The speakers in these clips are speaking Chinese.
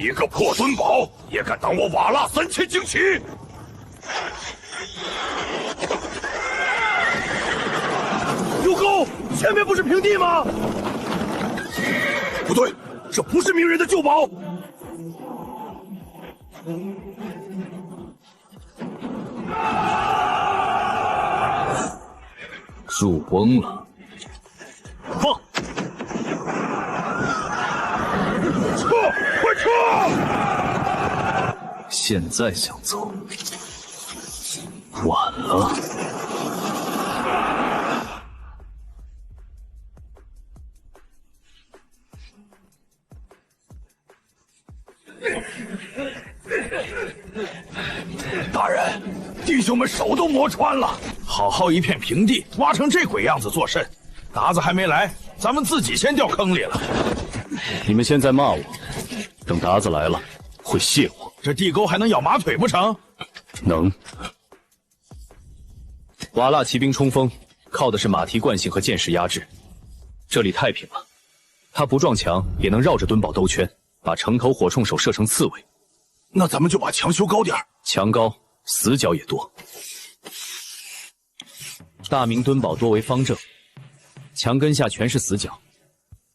一个破墩宝也敢挡我瓦剌3000旌旗！有沟，前面不是平地吗？不对，这不是鸣人的旧宝。树崩了，放！撤！快撤！现在想走，晚了。大人，弟兄们手都磨穿了，好好一片平地，挖成这鬼样子做甚？达子还没来，咱们自己先掉坑里了。你们现在骂我，等达子来了会谢我。这地沟还能咬马腿不成？能。瓦剌骑兵冲锋，靠的是马蹄惯性和箭矢压制。这里太平了，他不撞墙也能绕着墩堡兜圈，把城头火铳手射成刺猬。那咱们就把墙修高点儿。墙高，死角也多。大明墩堡多为方正，墙根下全是死角。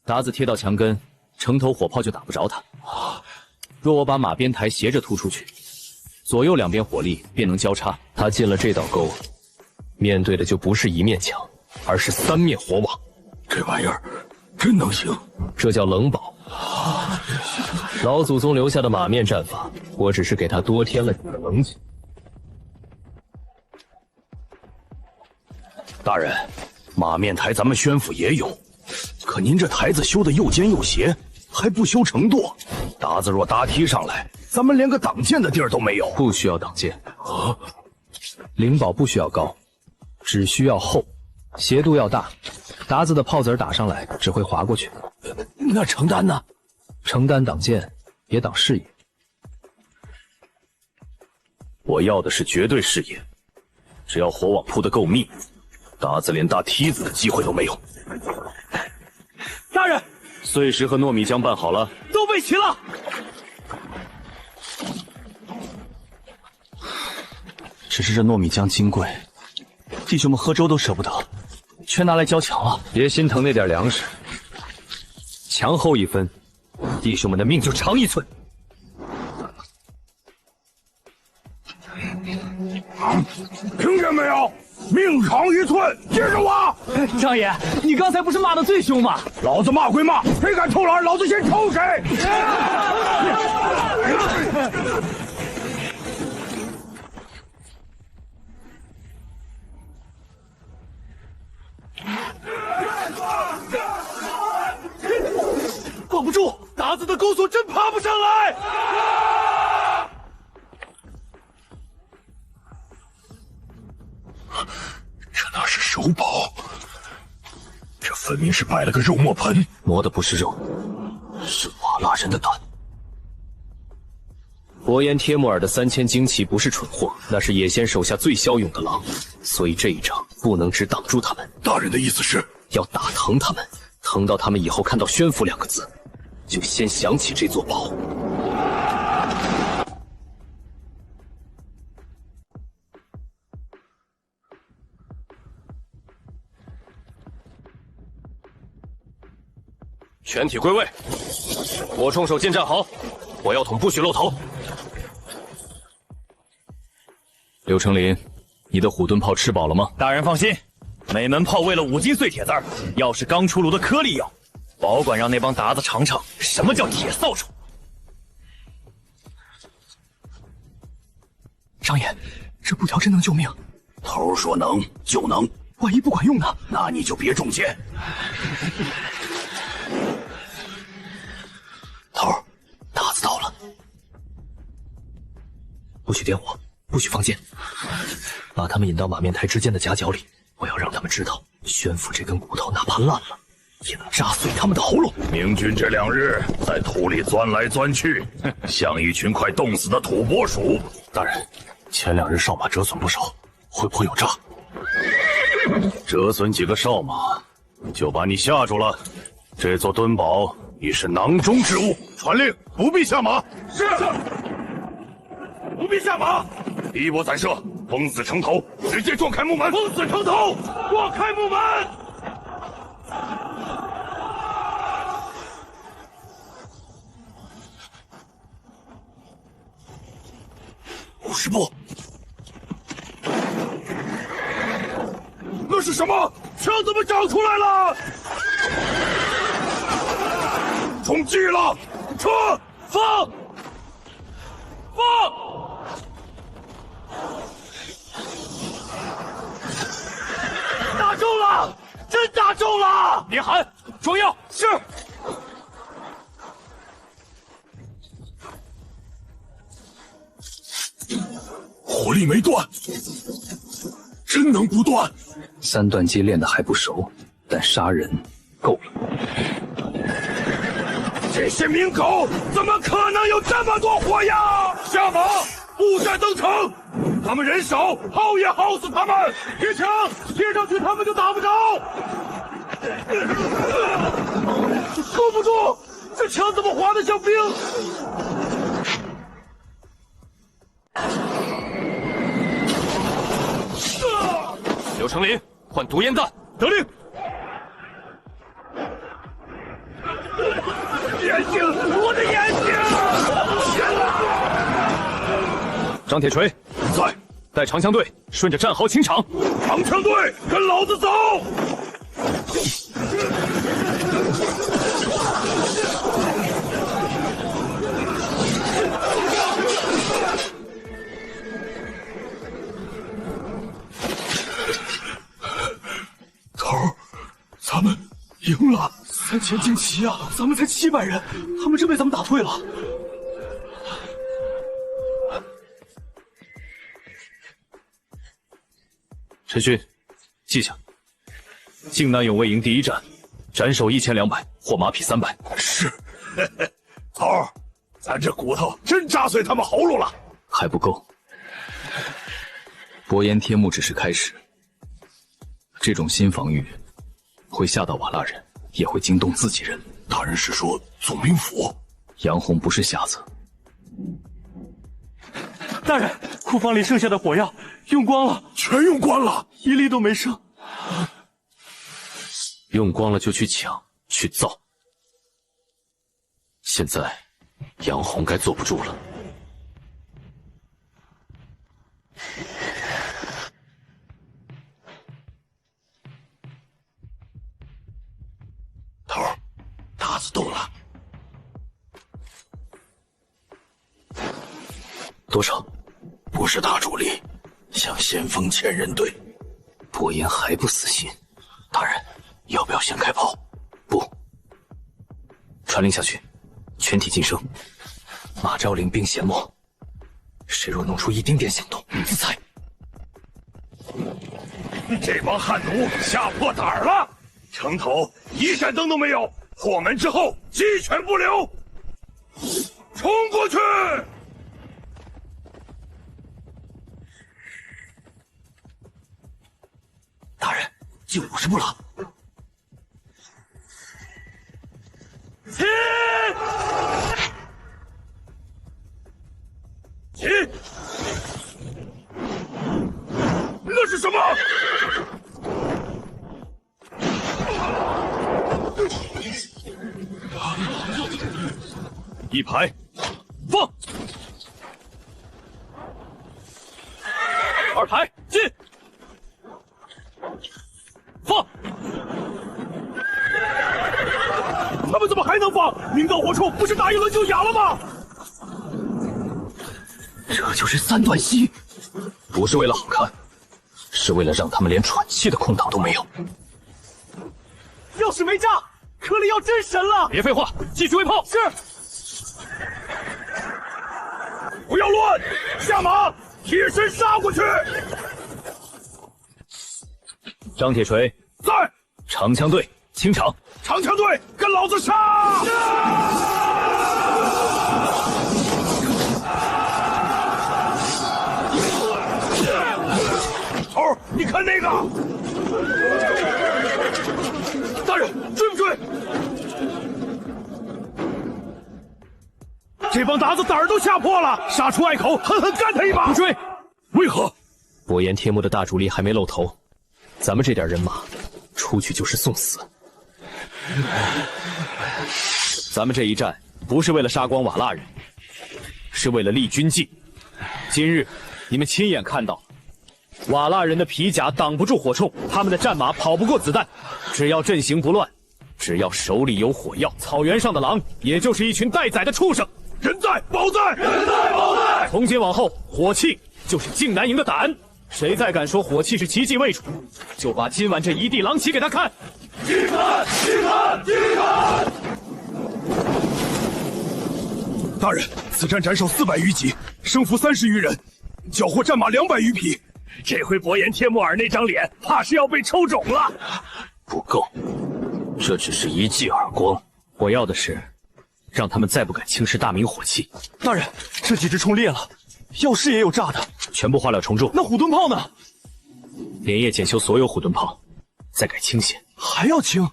达子贴到墙根，城头火炮就打不着他。若我把马鞭台斜着突出去，左右两边火力便能交叉。他进了这道沟，面对的就不是一面墙，而是3面火网。这玩意儿真能行，这叫冷堡。老祖宗留下的马面战法，我只是给他多添了几个棱角。大人，马面台咱们宣府也有，可您这台子修的又尖又斜，还不修成垛。达子若搭梯上来，咱们连个挡箭的地儿都没有。不需要挡箭啊，灵堡不需要高，只需要厚，斜度要大。达子的炮子儿打上来只会划过去。那承担呢？承担挡箭，也挡视野。我要的是绝对视野，只要火网铺得够密，达子连搭梯子的机会都没有。大人，碎石和糯米浆拌好了，都备齐了。只是这糯米浆金贵，弟兄们喝粥都舍不得，全拿来浇墙了。别心疼那点粮食，墙厚1分，弟兄们的命就长1寸。听见没有？命长1寸，接着挖！张爷，你刚才不是骂得最凶吗？老子骂归骂，谁敢偷懒，老子先抽谁！保不住，达子的钩索真爬不上来。这哪是手宝？这分明是摆了个肉磨盆，磨的不是肉，是瓦剌人的胆。伯颜帖木儿的3000旌旗不是蠢货，那是野仙手下最骁勇的狼，所以这一仗不能只挡住他们。大人的意思是要打疼他们，疼到他们以后看到宣府2个字，就先想起这座堡。全体归位，火铳手剑站好，火药桶不许露头。刘成林，你的虎盾炮吃饱了吗？大人放心，每门炮喂了5斤碎铁子儿，要是刚出炉的颗粒药，保管让那帮达子尝尝什么叫铁扫帚。张爷，这布条真能救命？头说能就能，万一不管用呢？那你就别中箭。头，达子到了，不许点火，不许放箭，把他们引到马面台之间的夹角里。我要让他们知道，宣府这根骨头哪怕烂了，也能扎碎他们的喉咙。明军这2日在土里钻来钻去，像一群快冻死的土拨鼠。大人，前2日哨马折损不少，会不会有诈？折损几个哨马，就把你吓住了。这座敦宝已是囊中之物，传令不必下马。是，不必下马。第一波散射，封死城头，直接撞开木门。封死城头，撞开木门。50步。那是什么？枪怎么长出来了？中计了！撤！放！打中了！真打中了！别喊，装药。是。火力没断，真能不断？3段击练得还不熟，但杀人够了。这些民狗怎么可能有这么多火药？下马，布阵登城。他们人少，耗也耗死他们。贴墙，贴上去他们就打不着。够不住，这墙怎么滑得像冰？刘成林，换毒烟弹。得令。眼睛，我的眼睛！张铁锤在，带长枪队顺着战壕清场。长枪队跟老子走！头儿，咱们赢了！3千精骑啊，咱们才700人，他们真被咱们打退了。陈勋，记下：靖南永卫营第一战，斩首1200，获马匹300。是，头儿，咱这骨头真扎碎他们喉咙了。还不够。薄烟贴木只是开始，这种新防御会吓到瓦剌人，也会惊动自己人。大人是说总兵府？杨红不是瞎子。大人，库房里剩下的火药用光了，全用光了，一粒都没剩。用光了就去抢，去造。现在杨红该坐不住了。头儿，搭子动了。多少？不是大主力，像先锋千人队。薄烟还不死心，大人，要不要先开炮？不，传令下去，全体噤声。马昭领兵闲默，谁若弄出一丁点响动，自裁。这帮汉奴吓破胆儿了，城头一盏灯都没有，破门之后鸡犬不留，冲过去！大人，就50步了。起！起！那是什么？一排，放。2排，进。放！他们怎么还能放？明到火处不是打一轮就哑了吗？这就是3段溪，不是为了好看，是为了让他们连喘气的空档都没有。要是没炸，颗粒药真神了！别废话，继续喂炮。是。不要乱，下马，贴身杀过去。张铁锤在，长枪队清场。长枪队跟老子杀！头儿，你看那个！大人，追不追？这帮鞑子胆儿都吓破了，杀出隘口，狠狠干他一把！不追！为何？伯颜帖木的大主力还没露头，咱们这点人马出去就是送死。咱们这一战不是为了杀光瓦剌人，是为了立军纪。今日你们亲眼看到，瓦剌人的皮甲挡不住火铳，他们的战马跑不过子弹。只要阵型不乱，只要手里有火药，草原上的狼也就是一群待宰的畜生。人在宝在，人在宝在。从今往后，火器就是靖难营的胆。谁再敢说火器是奇迹未除，就把今晚这一地狼藉给他看！去看，去看，去看！大人，此战斩首400余级，生俘30余人，缴获战马200余匹。这回伯颜帖木儿那张脸，怕是要被抽肿了。不够，这只是一记耳光。我要的是，让他们再不敢轻视大明火器。大人，这几只冲裂了，要是也有炸的，全部化了重胄。那虎盾炮呢？连夜检修所有虎盾炮，再改轻些。还要轻？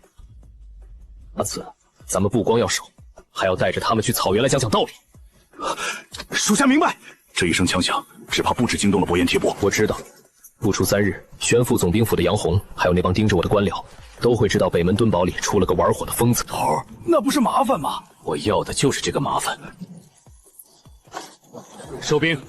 阿慈，咱们不光要守，还要带着他们去草原来讲讲道理。属下明白。这一声枪响，只怕不止惊动了伯颜帖部。我知道，不出3日，宣副总兵府的杨洪，还有那帮盯着我的官僚，都会知道北门墩堡里出了个玩火的疯子。头儿，那不是麻烦吗？我要的就是这个麻烦。收兵。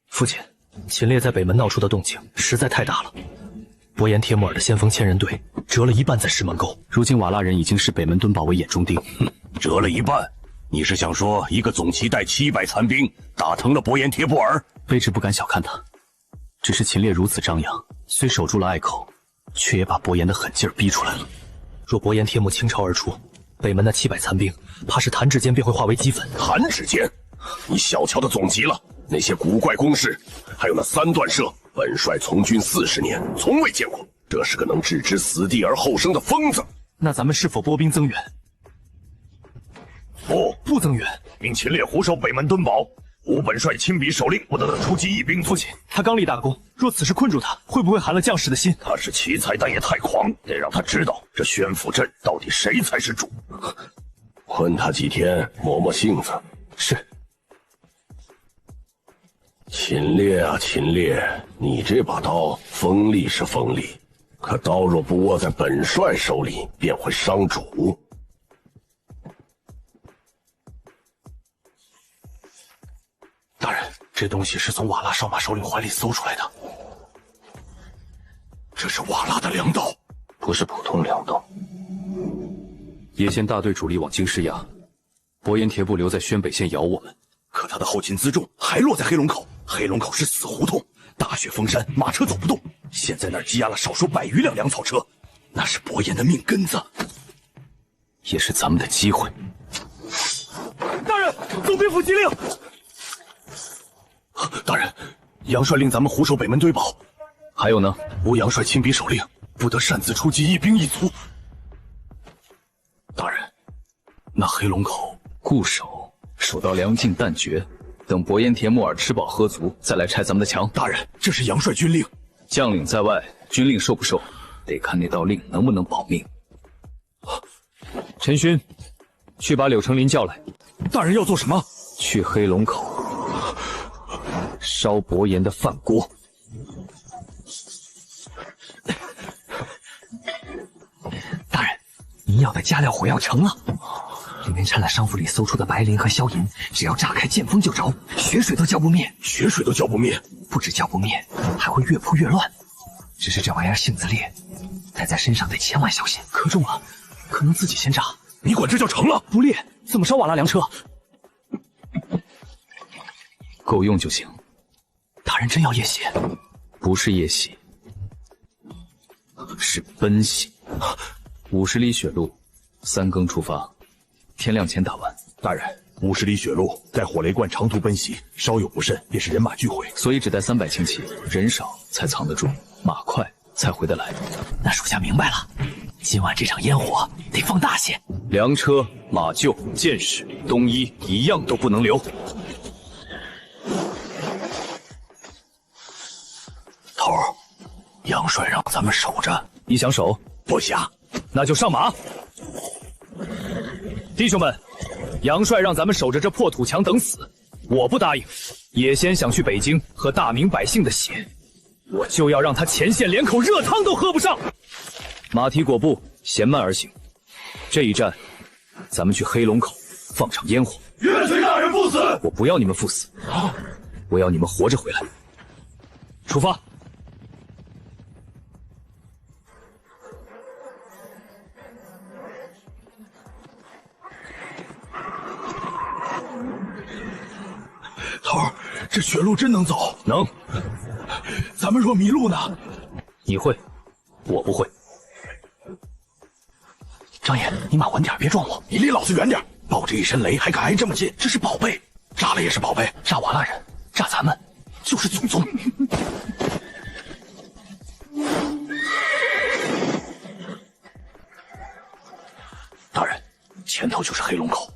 父亲，秦烈在北门闹出的动静实在太大了。伯颜帖木儿的先锋千人队折了一半在石门沟，如今瓦剌人已经视北门墩堡为眼中钉。折了一半？你是想说一个总旗带700残兵打疼了伯颜帖木儿？卑职不敢小看他，只是秦烈如此张扬，虽守住了隘口，却也把伯颜的狠劲儿逼出来了。若伯颜帖木倾巢而出，北门那700残兵，怕是弹指间便会化为齑粉。弹指间？你小瞧的总极了。那些古怪攻势，还有那3段射，本帅从军40年，从未见过。这是个能置之死地而后生的疯子。那咱们是否拨兵增援？不增援，命秦烈虎守北门墩堡。吾本帅亲笔手令，不得出击一兵。父亲，他刚立大功，若此时困住他，会不会寒了将士的心？他是奇才，但也太狂，得让他知道这宣府镇到底谁才是主。困他几天，磨磨性子。是。秦烈啊，秦烈，你这把刀锋利是锋利，可刀若不握在本帅手里，便会伤主。大人，这东西是从瓦剌少马首领怀里搜出来的。这是瓦剌的粮道，不是普通粮道。野县大队主力往京师压，伯颜帖部留在宣北县咬我们。可他的后勤辎重还落在黑龙口，黑龙口是死胡同，大雪封山，马车走不动。现在那儿积压了少说100余辆粮草车，那是伯颜的命根子，也是咱们的机会。大人，总兵府急令。大人，杨帅令咱们虎守北门堆堡。还有呢？吾杨帅亲笔手令，不得擅自出击一兵一卒。大人，那黑龙口固守，守到粮尽弹绝，等伯颜帖木儿吃饱喝足，再来拆咱们的墙。大人，这是杨帅军令，将领在外，军令受不受，得看那道令能不能保命。陈勋，去把柳成林叫来。大人要做什么？去黑龙口烧伯颜的饭锅。大人，您要的加料火药成了，里面掺了商府里搜出的白磷和硝银，只要炸开，见风就着，血水都浇不灭。血水都浇不灭？不止浇不灭，还会越扑越乱。只是这玩意儿性子烈，带在身上得千万小心。磕中了，可能自己先炸。你管这叫成了？不烈，怎么烧瓦剌粮车？够用就行。大人真要夜袭？不是夜袭，是奔袭。50里雪路，3更出发，天亮前打完。大人，50里雪路带火雷罐长途奔袭，稍有不慎便是人马俱毁，所以只带300轻骑，人少才藏得住，马快才回得来。那属下明白了，今晚这场烟火得放大些。粮车马厩、剑士、冬衣一样都不能留。头儿，杨帅让咱们守着，你想守？不想。那就上马。弟兄们，杨帅让咱们守着这破土墙等死，我不答应。野先想去北京喝大明百姓的血，我就要让他前线连口热汤都喝不上。马蹄裹步，闲慢而行。这一战，咱们去黑龙口放场烟火。岳随大人不死，我不要你们赴死，我要你们活着回来。出发！头儿，这血路真能走？能。咱们若迷路呢？你会，我不会。张爷，你马稳点，别撞我！你离老子远点！抱着一身雷还敢挨这么近，这是宝贝，炸了也是宝贝。炸瓦剌人，炸咱们就是祖宗。大人，前头就是黑龙口。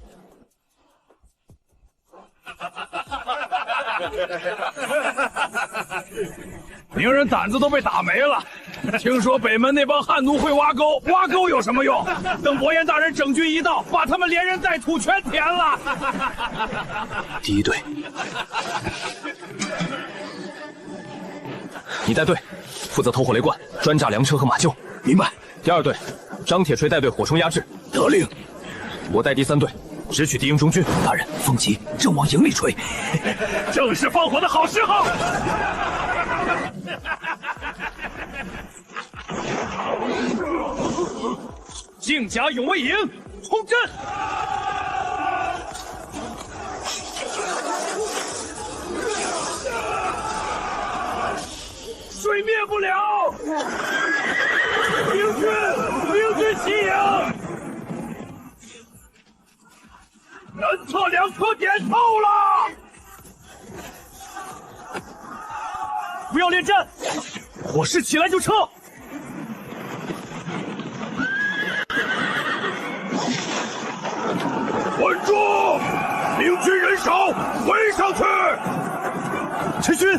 明人胆子都被打没了。听说北门那帮汉奴会挖沟，挖沟有什么用？等伯颜大人整军一到，把他们连人带土全填了。第一队，你带队，负责投火雷罐，专炸粮车和马厩。明白。第二队，张铁锤带队火冲压制。得令。我带第三队，直取敌营中军。大人，风急，正往营里吹。正是放火的好时候。靖甲永卫营，冲阵！水灭不了！明军西营，南侧两车点透了！不要恋战，火势起来就撤。稳住！明军人少，围上去！陈勋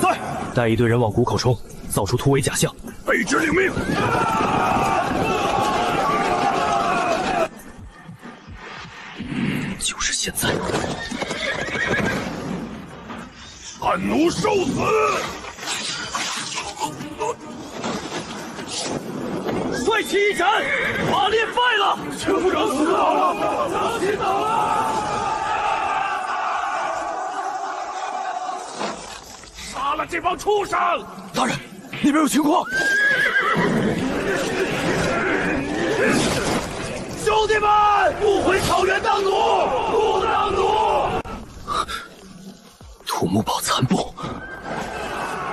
在，带一队人往谷口冲，造出突围假象。卑职领命。就是现在！汉奴受死！帅气一斩，马烈败了，酋长死了，张起倒了！杀了这帮畜生！大人，那边有情况。兄弟们，不回草原当奴，不当奴！土木堡残部，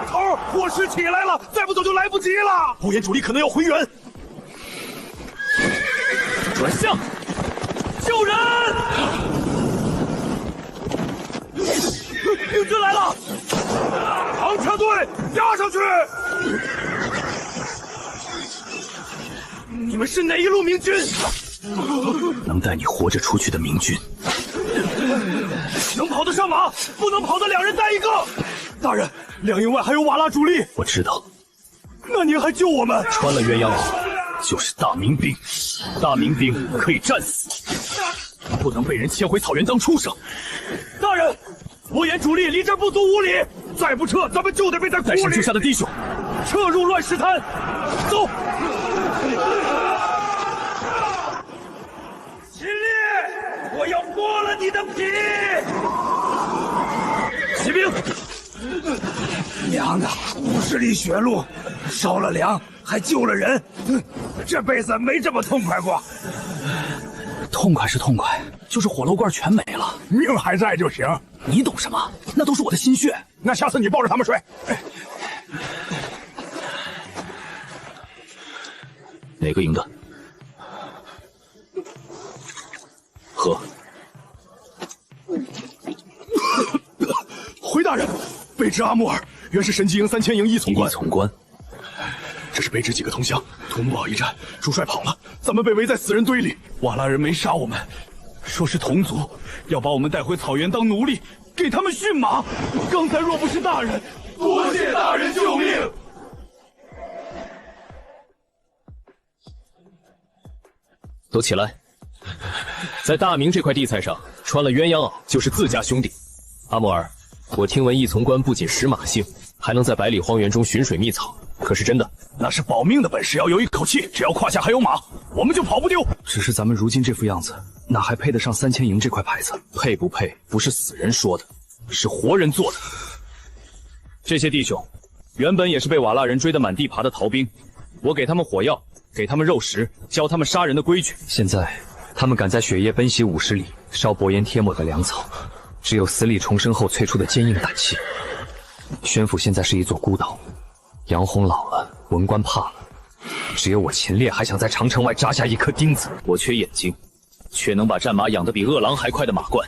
头儿，火势起来了，再不走就来不及了。不言主力可能要回援。转向，救人！明军来了，长车队压上去！你们是哪一路明军？能带你活着出去的明军，能跑得上马，不能跑的两人带一个。大人，两营外还有瓦剌主力。我知道。那您还救我们？穿了鸳鸯袄，就是大明兵。大明兵可以战死，不能被人牵回草原当畜生。大人，伯颜主力离这儿不足5里，再不撤，咱们就得被在苦里。带上救下的弟兄，撤入乱石滩，走。秦烈，我要剥了你的皮！骑兵，娘的，50里血路，烧了粮，还救了人，这辈子没这么痛快过。痛快是痛快，就是火楼罐全没了，命还在就行。你懂什么？那都是我的心血。那下次你抱着他们睡。哪个营的？喝。回大人，卑职阿木尔原是神机营3000营一从官。一从官，这是卑职几个同乡，土木堡一战，主帅跑了，咱们被围在死人堆里。瓦剌人没杀我们，说是同族，要把我们带回草原当奴隶，给他们驯马。刚才若不是大人，多谢大人救命！都起来！在大明这块地菜上，穿了鸳鸯袄就是自家兄弟。阿木尔，我听闻义从官不仅识马性，还能在百里荒原中寻水觅草，可是真的？那是保命的本事，要有一口气。只要胯下还有马，我们就跑不丢。只是咱们如今这副样子，哪还配得上3000营这块牌子？配不配，不是死人说的，是活人做的。这些弟兄，原本也是被瓦剌人追得满地爬的逃兵，我给他们火药，给他们肉食，教他们杀人的规矩。现在，他们敢在雪夜奔袭50里，烧薄烟贴抹的粮草，只有死里重生后催出的坚硬胆气。宣府现在是一座孤岛，杨洪老了，文官怕了，只有我秦烈还想在长城外扎下一颗钉子。我缺眼睛，却能把战马养得比饿狼还快的马厾，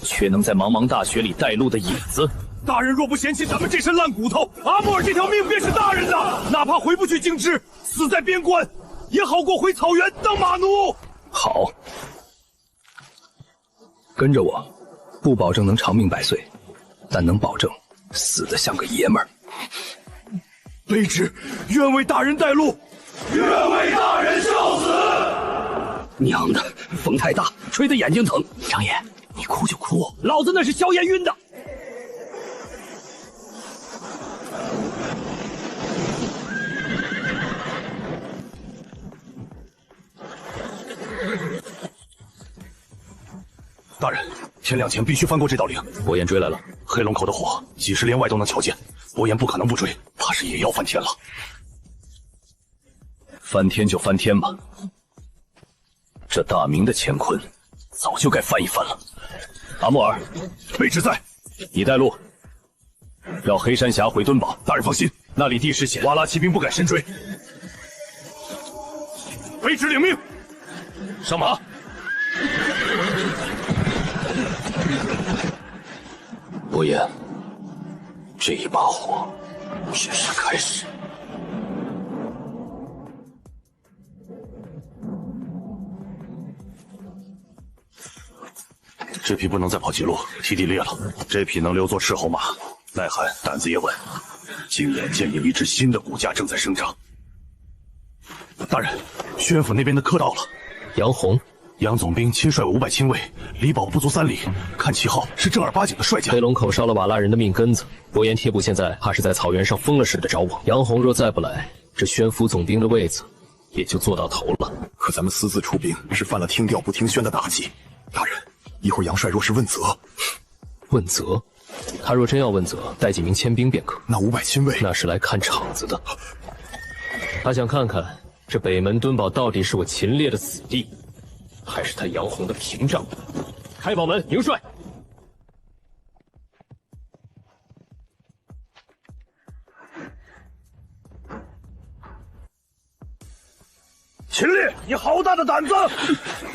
却能在茫茫大雪里带路的影子。大人若不嫌弃咱们这身烂骨头，阿木尔这条命便是大人的。哪怕回不去京师，死在边关，也好过回草原当马奴。好，跟着我，不保证能长命百岁，但能保证死得像个爷们儿。卑职愿为大人带路，愿为大人受死。娘的，风太大，吹得眼睛疼。张爷，你哭就哭，老子那是硝烟晕的。大人，天亮前必须翻过这道岭。伯颜追来了，黑龙口的火，几十连外都能瞧见。伯颜不可能不追，怕是也要翻天了。翻天就翻天吧，这大明的乾坤，早就该翻一翻了。阿木尔，卑职在，你带路，绕黑山峡回敦堡。大人放心，那里地势险，瓦剌骑兵不敢深追。卑职领命，上马。伯颜，这一把火只是开始。这匹不能再跑近路，蹄底裂了。这匹能留作斥候马，耐寒，胆子也稳。亲眼见有一只新的骨架正在生长。大人，宣府那边的客到了。杨洪，杨总兵亲率500亲卫，离堡不足3里，看旗号是正儿八经的帅将。黑龙口烧了瓦剌人的命根子，伯颜贴部现在怕是在草原上疯了似的找我。杨洪若再不来，这宣府总兵的位子也就坐到头了。可咱们私自出兵，是犯了听调不听宣的大忌。大人，一会儿杨帅若是问责，问责？他若真要问责，带几名亲兵便可。那500亲卫，那是来看场子的。他想看看这北门敦堡到底是我秦烈的子弟，还是他杨洪的屏障。开堡门，迎帅。秦烈，你好大的胆子！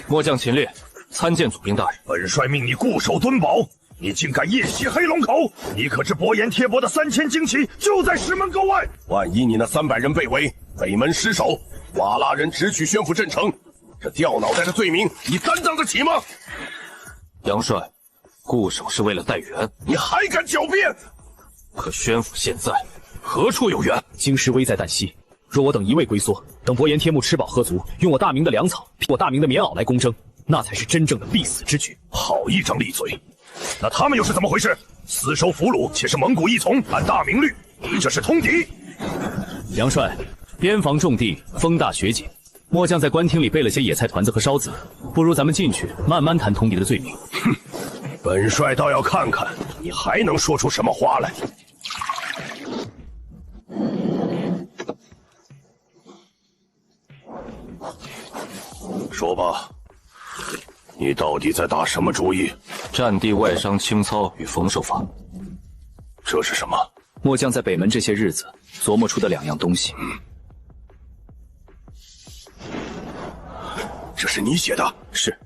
末将秦烈参见祖兵大人。本帅命你固守敦堡，你竟敢夜袭黑龙口！你可知伯颜贴帛的3000旌旗就在石门沟外？万一你那300人被围，北门失守，瓦剌人直取宣府镇城，这掉脑袋的罪名，你担当得起吗？杨帅，固守是为了待援，你还敢狡辩？可宣府现在何处有援？京师危在旦夕，若我等一味龟缩，等伯颜贴木吃饱喝足，用我大明的粮草，披我大明的棉袄来攻征，那才是真正的必死之举。好一张利嘴！那他们又是怎么回事？私收俘虏，且是蒙古一从，按大明律，你这是通敌。杨帅，边防重地，风大雪紧，末将在官厅里备了些野菜团子和烧子，不如咱们进去慢慢谈通敌的罪名。哼，本帅倒要看看你还能说出什么话来。说吧，你到底在打什么主意？战地外伤清操与冯守法，这是什么？末将在北门这些日子琢磨出的2样东西。这是你写的？是。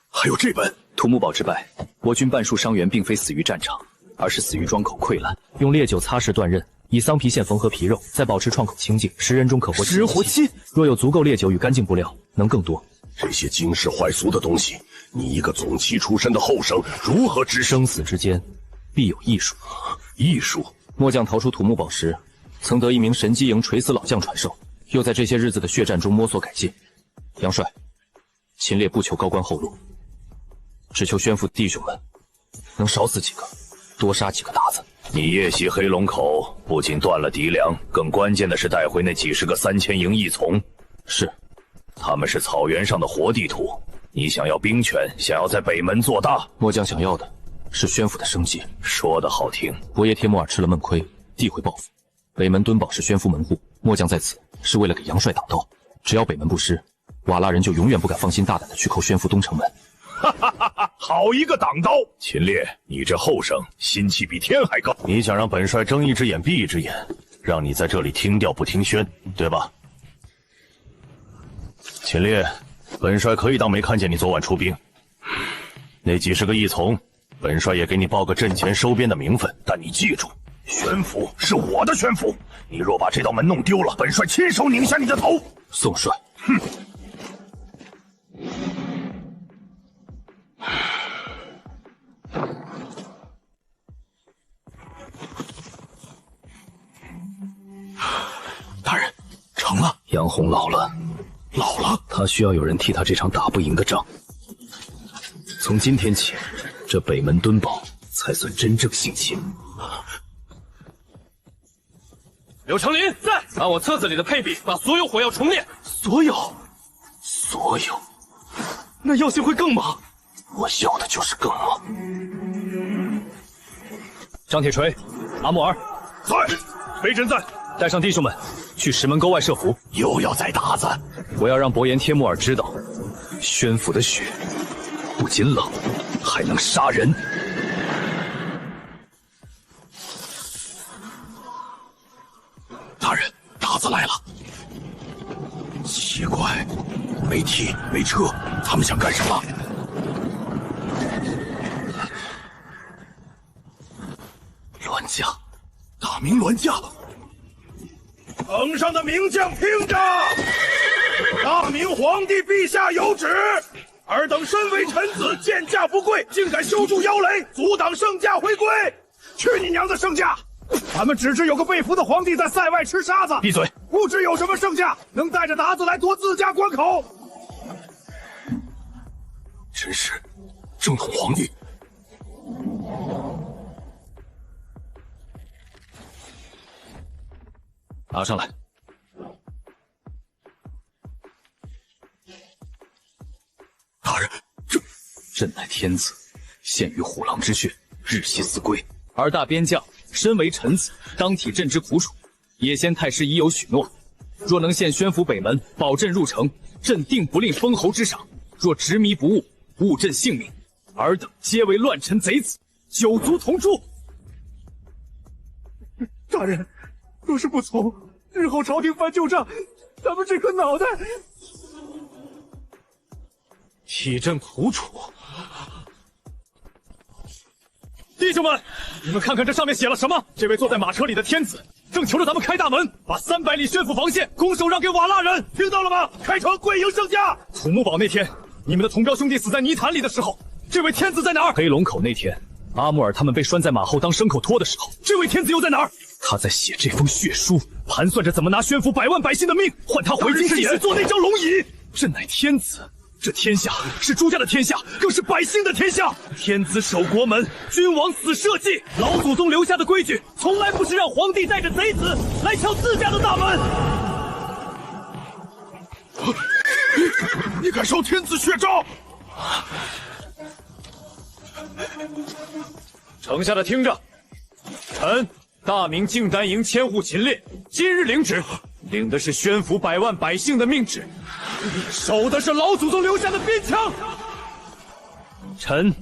还有这本土木堡之败，我军半数伤员并非死于战场，而是死于庄口溃烂，用烈酒擦拭断刃，以桑皮线缝合皮肉，再保持创口清净，10人中可活10人活7。若有足够烈酒与干净布料，能更多。这些惊世骇俗的东西，你一个总旗出身的后生，如何知生死之间，必有艺术。艺术？末将逃出土木堡时，曾得一名神机营垂死老将传授，又在这些日子的血战中摸索改进。杨帅，秦烈不求高官厚禄，只求宣府弟兄们能少死几个，多杀几个鞑子。你夜袭黑龙口，不仅断了敌粮，更关键的是带回那几十个3000营义从。是，他们是草原上的活地图。你想要兵权，想要在北门做大，末将想要的是宣府的生机。说得好听，伯爷帖木儿吃了闷亏，必会报复。北门敦堡是宣府门户，末将在此是为了给杨帅挡刀。只要北门不失，瓦剌人就永远不敢放心大胆的去寇宣府东城门。哈哈哈哈！好一个挡刀！秦烈，你这后生心气比天还高。你想让本帅睁一只眼闭一只眼，让你在这里听调不听宣，对吧？秦烈，本帅可以当没看见你昨晚出兵。那几十个义从，本帅也给你报个阵前收编的名分。但你记住，宣府是我的宣府，你若把这道门弄丢了，本帅亲手拧下你的头。宋帅，哼！大人，成了。杨红老了，老了，他需要有人替他这场打不赢的仗。从今天起，这北门敦堡才算真正兴起。柳成林在，按我册子里的配比，把所有火药重炼。所有，那药性会更猛。我要的就是更猛。张铁锤，阿木儿，在，飞针在，带上弟兄们去石门沟外设伏。又要宰鞑子！我要让伯颜帖木儿知道，宣府的血不仅冷，还能杀人。大人，鞑子来了。奇怪，没梯没车，他们想干什么？銮驾，大明銮驾！城上的名将听着，大明皇帝陛下有旨，尔等身为臣子，见驾不跪，竟敢修筑妖雷，阻挡圣驾回归！去你娘的圣驾！咱们只知有个被俘的皇帝在塞外吃沙子，闭嘴！不知有什么圣驾能带着鞑子来夺自家关口。真是正统皇帝。拿上来。大人，朕乃天子，陷于虎狼之穴，日夕思归。而大边将身为臣子，当体朕之苦楚。野先太师已有许诺，若能献宣府北门，保朕入城，朕定不吝封侯之赏。若执迷不悟，误朕性命，尔等皆为乱臣贼子，九族同诛。大人，若是不从，日后朝廷翻旧账，咱们这颗脑袋体朕苦楚。弟兄们，你们看看这上面写了什么？这位坐在马车里的天子正求着咱们开大门，把300里宣府防线拱手让给瓦剌人，听到了吗？开城跪迎圣驾！土木堡那天，你们的同胞兄弟死在泥潭里的时候，这位天子在哪儿？黑龙口那天，阿木尔他们被拴在马后当牲口拖的时候，这位天子又在哪儿？他在写这封血书，盘算着怎么拿宣府100万百姓的命换他回京继续做那张龙椅。朕乃天子，这天下是朱家的天下，更是百姓的天下。天子守国门，君王死社稷。老祖宗留下的规矩，从来不是让皇帝带着贼子来敲自家的大门。你敢烧天子血诏？城下的听着，臣大明靖丹营千户秦烈今日领旨，领的是宣府100万百姓的命旨，守的是老祖宗留下的边疆。臣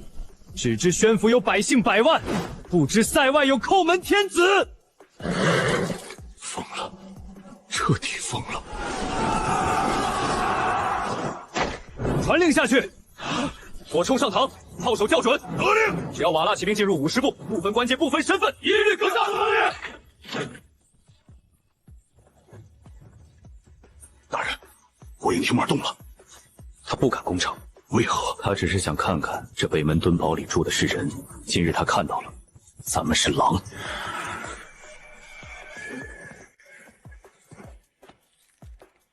只知宣府有百姓100万，不知塞外有叩门天子。疯了，彻底疯了！传令下去，火冲上膛，炮手校准。得令！只要瓦剌骑兵进入50步，不分关键，不分身份，一律格杀。大人，火影亭马动了，他不敢攻城，为何？他只是想看看这北门墩堡里住的是人。今日他看到了，咱们是狼。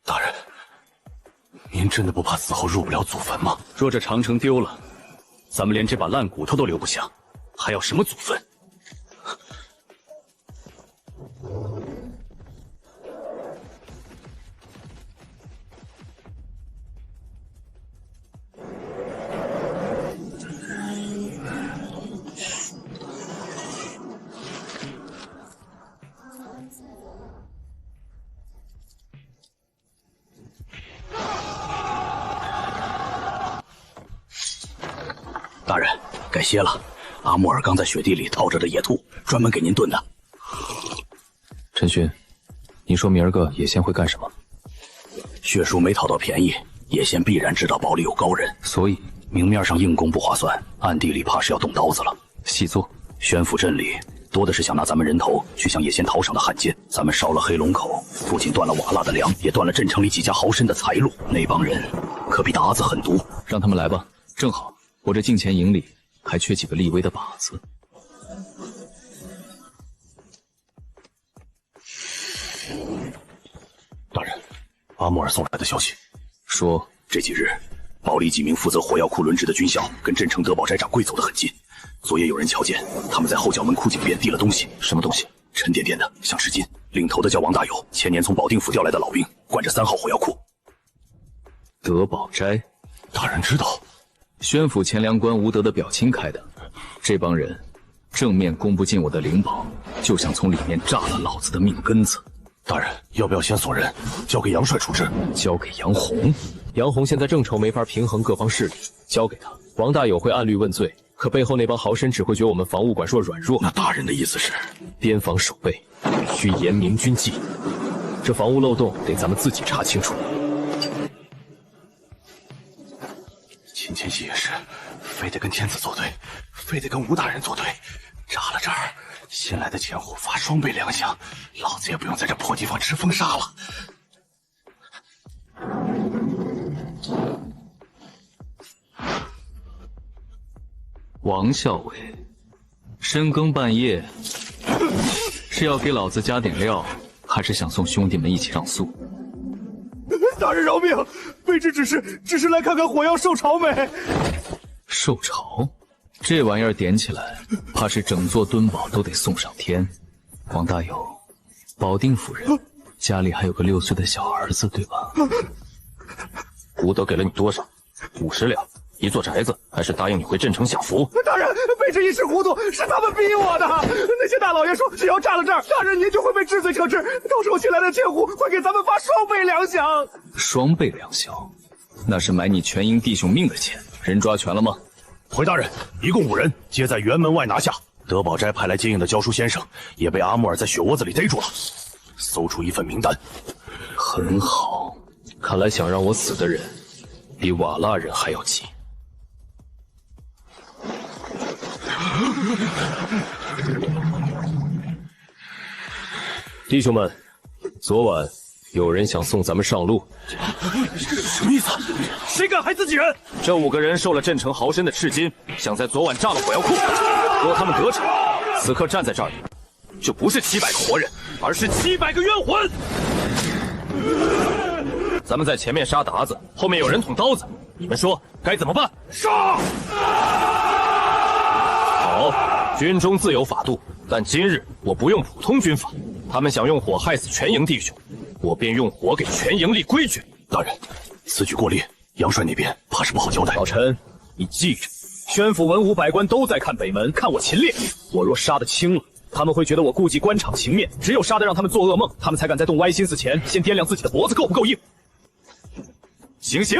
大人，您真的不怕死后入不了祖坟吗？若这长城丢了，咱们连这把烂骨头都留不下，还要什么祖坟？大人，该歇了。阿木尔刚在雪地里套着的野兔，专门给您炖的。陈勋，你说明儿个野仙会干什么？血叔没讨到便宜，野仙必然知道堡里有高人，所以明面上硬攻不划算，暗地里怕是要动刀子了。细作，宣府镇里多的是想拿咱们人头去向野仙讨赏的汉奸。咱们烧了黑龙口，不仅断了瓦剌的粮，也断了镇城里几家豪绅的财路。那帮人可比达子狠毒，让他们来吧。正好我这镜前营里还缺几个立威的靶子。大人，阿穆尔送来的消息说，这几日堡里几名负责火药库轮值的军校跟镇城德宝斋掌柜走得很近。昨夜有人瞧见他们在后角门窟井边递了东西。什么东西？沉甸甸的，像是金。领头的叫王大友，前年从保定府调来的老兵，管着3号火药库。德宝斋，大人知道？宣府前粮官吴德的表亲开的。这帮人正面攻不进我的灵堡，就想从里面炸了老子的命根子。大人，要不要先索人，交给杨帅处置？交给杨洪。杨洪现在正愁没法平衡各方势力，交给他，王大有会按律问罪，可背后那帮豪绅只会觉得我们防务管束软弱。那大人的意思是，边防守备需严明军纪，这防务漏洞得咱们自己查清楚。秦千玺也是，非得跟天子作对，非得跟吴大人作对，炸了这儿，新来的千户发双倍粮饷，老子也不用在这破地方吃风沙了。王校尉，深更半夜是要给老子加点料，还是想送兄弟们一起上诉？大人饶命，卑职只是来看看火药受潮没。受潮，这玩意儿点起来，怕是整座墩堡都得送上天。王大有，保定府人，家里还有个6岁的小儿子，对吧？吴德给了你多少？50两，一座宅子，还是答应你回镇城享福？大人，卑职一时糊涂，是他们逼我的。那些大老爷说，只要炸了这儿，大人您就会被治罪惩治，到时候新来的千户会给咱们发双倍粮饷。双倍粮饷，那是买你全营弟兄命的钱。人抓全了吗？回大人，一共5人，皆在辕门外拿下。德宝斋派来接应的教书先生也被阿穆尔在雪窝子里逮住了，搜出一份名单。很好，看来想让我死的人比瓦剌人还要急。弟兄们，昨晚有人想送咱们上路，什么意思？谁敢害自己人？这5个人受了镇城豪绅的赤金，想在昨晚炸了火药库。若他们得逞，此刻站在这儿的就不是700个活人，而是700个冤魂。咱们在前面杀鞑子，后面有人捅刀子，你们说该怎么办？杀！好，军中自有法度，但今日我不用普通军法。他们想用火害死全营弟兄，我便用火给全营立规矩。大人，此举过烈，杨帅那边怕是不好交代。老陈，你记着，宣府文武百官都在看北门，看我秦烈。我若杀得轻了，他们会觉得我顾忌官场情面，只有杀得让他们做噩梦，他们才敢在动歪心思前先掂量自己的脖子够不够硬。行刑！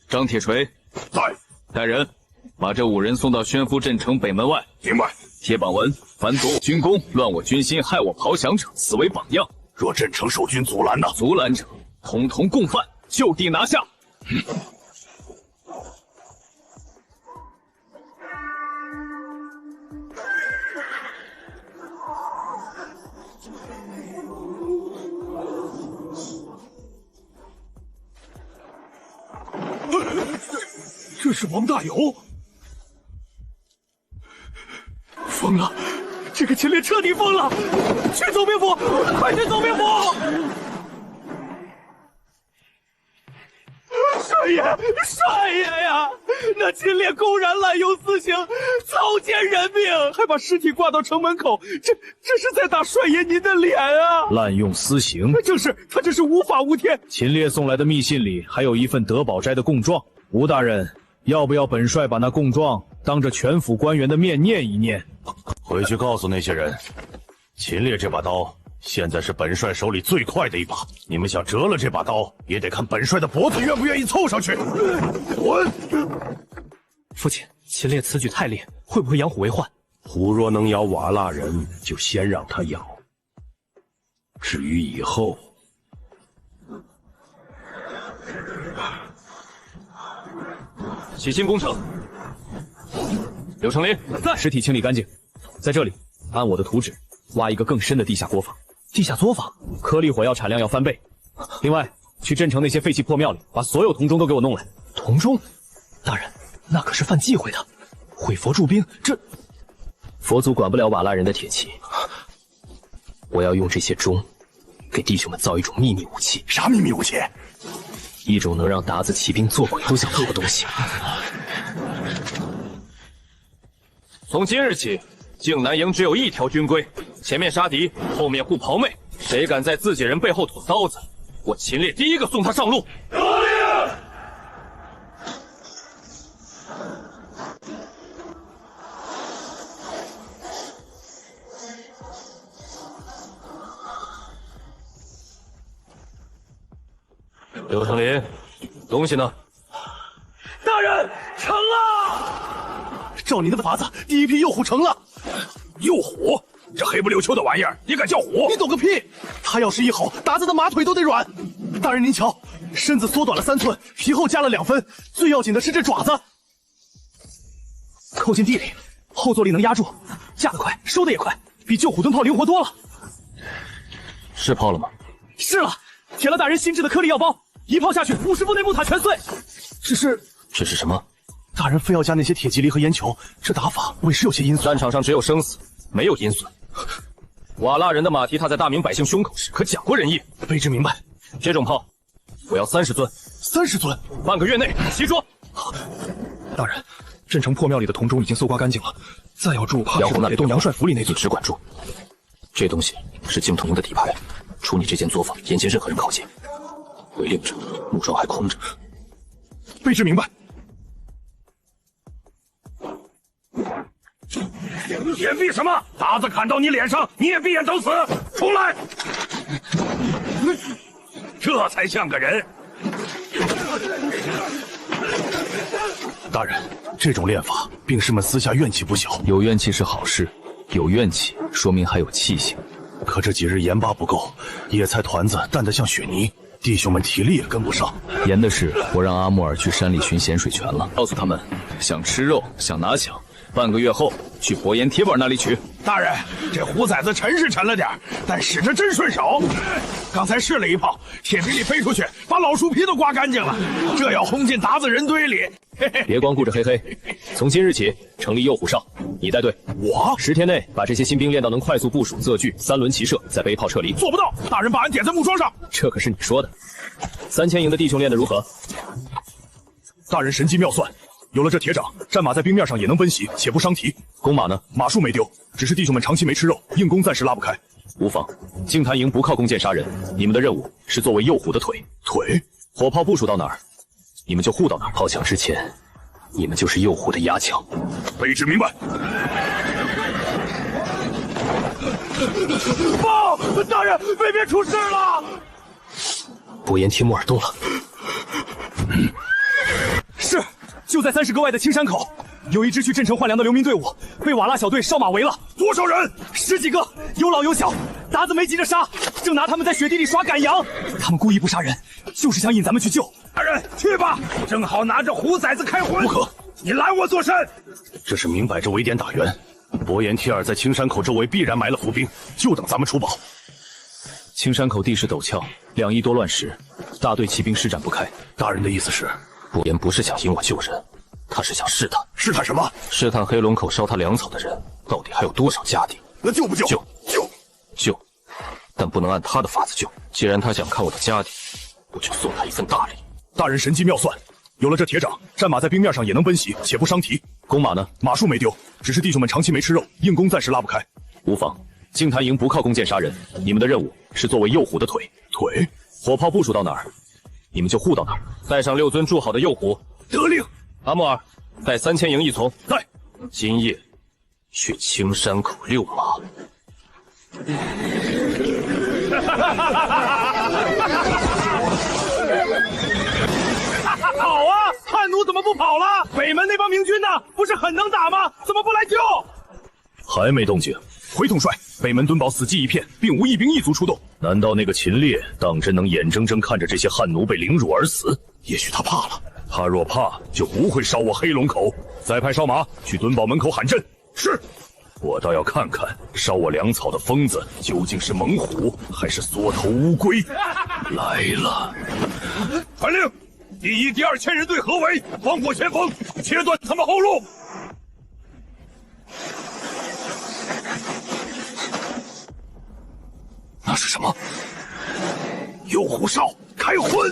张铁锤，带人把这5人送到宣府镇城北门外。明白。贴榜文：凡夺我军功、乱我军心、害我炮响者，此为榜样。若镇城守军阻拦呢？阻拦者，统统共犯，就地拿下。这是王大有，疯了！这个秦烈彻底疯了！去总兵府，快去总兵府！帅爷，帅爷呀！那秦烈公然滥用私刑，草菅人命，还把尸体挂到城门口，这是在打帅爷您的脸啊！滥用私刑，正是他这是无法无天。秦烈送来的密信里还有一份德宝斋的供状，吴大人，要不要本帅把那供状当着全府官员的面念一念？回去告诉那些人，秦烈这把刀现在是本帅手里最快的一把，你们想折了这把刀，也得看本帅的脖子愿不愿意凑上去。滚！父亲，秦烈此举太烈，会不会养虎为患？虎若能咬瓦剌人，就先让他咬。至于以后，洗心工程。刘成林在，尸体清理干净，在这里按我的图纸挖一个更深的地下作坊。地下作坊，颗粒火药产量要翻倍。另外，去镇城那些废弃破庙里，把所有铜钟都给我弄来。铜钟，大人，那可是犯忌讳的，毁佛助兵，这佛祖管不了瓦剌人的铁器。我要用这些钟，给弟兄们造一种秘密武器。啥秘密武器？一种能让鞑子骑兵做鬼都想偷的东西。从今日起，靖南营只有一条军规：前面杀敌，后面护袍妹。谁敢在自己人背后捅刀子，我秦烈第一个送他上路。有令！刘成林，东西呢？大人，成了！照您的法子，第一批幼虎成了。幼虎？这黑不溜秋的玩意儿，你敢叫虎？你懂个屁！他要是一吼，鞑子的马腿都得软。大人您瞧，身子缩短了3寸，皮厚加了2分，最要紧的是这爪子，扣进地里，后坐力能压住，架得快，收得也快，比旧虎盾炮灵活多了。是炮了吗？是了，铁了大人新制的颗粒药包，一炮下去，50步内木塔全碎。只是这是什么？大人非要加那些铁蒺藜和烟球，这打法委实有些阴损。战场上只有生死，没有阴损。瓦剌人的马蹄踏在大明百姓胸口时，可讲过仁义。卑职明白。这种炮，我要30尊。30尊，半个月内齐说。大人，镇城破庙里的铜钟已经搜刮干净了，再要住，怕杨红那铁洞杨帅府里那你只管住。这东西是靖童营的底牌，除你这间作坊，眼前任何人靠近，违令者木桩还空着。卑职明白。掩蔽什么？鞑子砍到你脸上，你也闭眼等死！出来！这才像个人。大人，这种练法，兵士们私下怨气不小。有怨气是好事，有怨气说明还有气性。可这几日盐巴不够，野菜团子淡得像雪泥，弟兄们体力也跟不上。盐的是我让阿木尔去山里寻咸水泉了，告诉他们，想吃肉，想拿饷，半个月后去伯颜贴本那里取。大人，这虎崽子沉是沉了点，但使着真顺手。刚才试了一炮，铁皮里飞出去，把老树皮都刮干净了。这要轰进鞑子人堆里，别光顾着嘿嘿。从今日起成立右虎哨，你带队。我10天内把这些新兵练到能快速部署、择距、3轮齐射，再背炮撤离。做不到，大人把俺点在木桩上。这可是你说的。3000营的弟兄练得如何？大人神机妙算，有了这铁掌，战马在冰面上也能奔袭，且不伤蹄。弓马呢？马术没丢，只是弟兄们长期没吃肉，硬弓暂时拉不开。无妨，靖坛营不靠弓箭杀人，你们的任务是作为右虎的腿。腿？火炮部署到哪儿，你们就护到哪儿。炮响之前，你们就是右虎的压枪。卑职明白。报！大人，北边出事了！伯颜帖木儿动了。是，就在30个外的青山口，有一支去镇城换粮的流民队伍，被瓦剌小队哨马围了。多少人？10几个，有老有小。鞑子没急着杀，正拿他们在雪地里耍赶羊。他们故意不杀人，就是想引咱们去救。大人，去吧，正好拿着虎崽子开荤。不可，你拦我作甚？这是明摆着围点打援。伯颜帖儿在青山口周围必然埋了伏兵，就等咱们出堡。青山口地势陡峭，2翼多乱石，大队骑兵施展不开。大人的意思是，不言不是想引我救人，他是想试探。试探什么？试探黑龙口烧他粮草的人到底还有多少家底。那救不救？救，但不能按他的法子救。既然他想看我的家底，我就送他一份大礼。大人神机妙算，有了这铁掌，战马在冰面上也能奔袭，且不伤蹄。弓马呢？马术没丢，只是弟兄们长期没吃肉，硬弓暂时拉不开。无妨，净坛营不靠弓箭杀人，你们的任务是作为诱虎的腿。腿，火炮部署到哪儿，你们就护到哪儿。带上6尊铸好的诱虎。得令。阿木尔，带3000营一从。在。今夜去青山口遛马。跑啊！汉奴怎么不跑了？北门那帮明军呢？不是很能打吗？怎么不来救？还没动静。回统帅，北门敦堡死寂一片，并无一兵一卒出动。难道那个秦烈当真能眼睁睁看着这些汉奴被凌辱而死？也许他怕了。他若怕，就不会烧我黑龙口。再派哨马去敦堡门口喊阵。是。我倒要看看烧我粮草的疯子究竟是猛虎还是缩头乌龟。来了。传令，第1、第2千人队合围，放火前锋，切断他们后路。那是什么？有虎哨，开荤！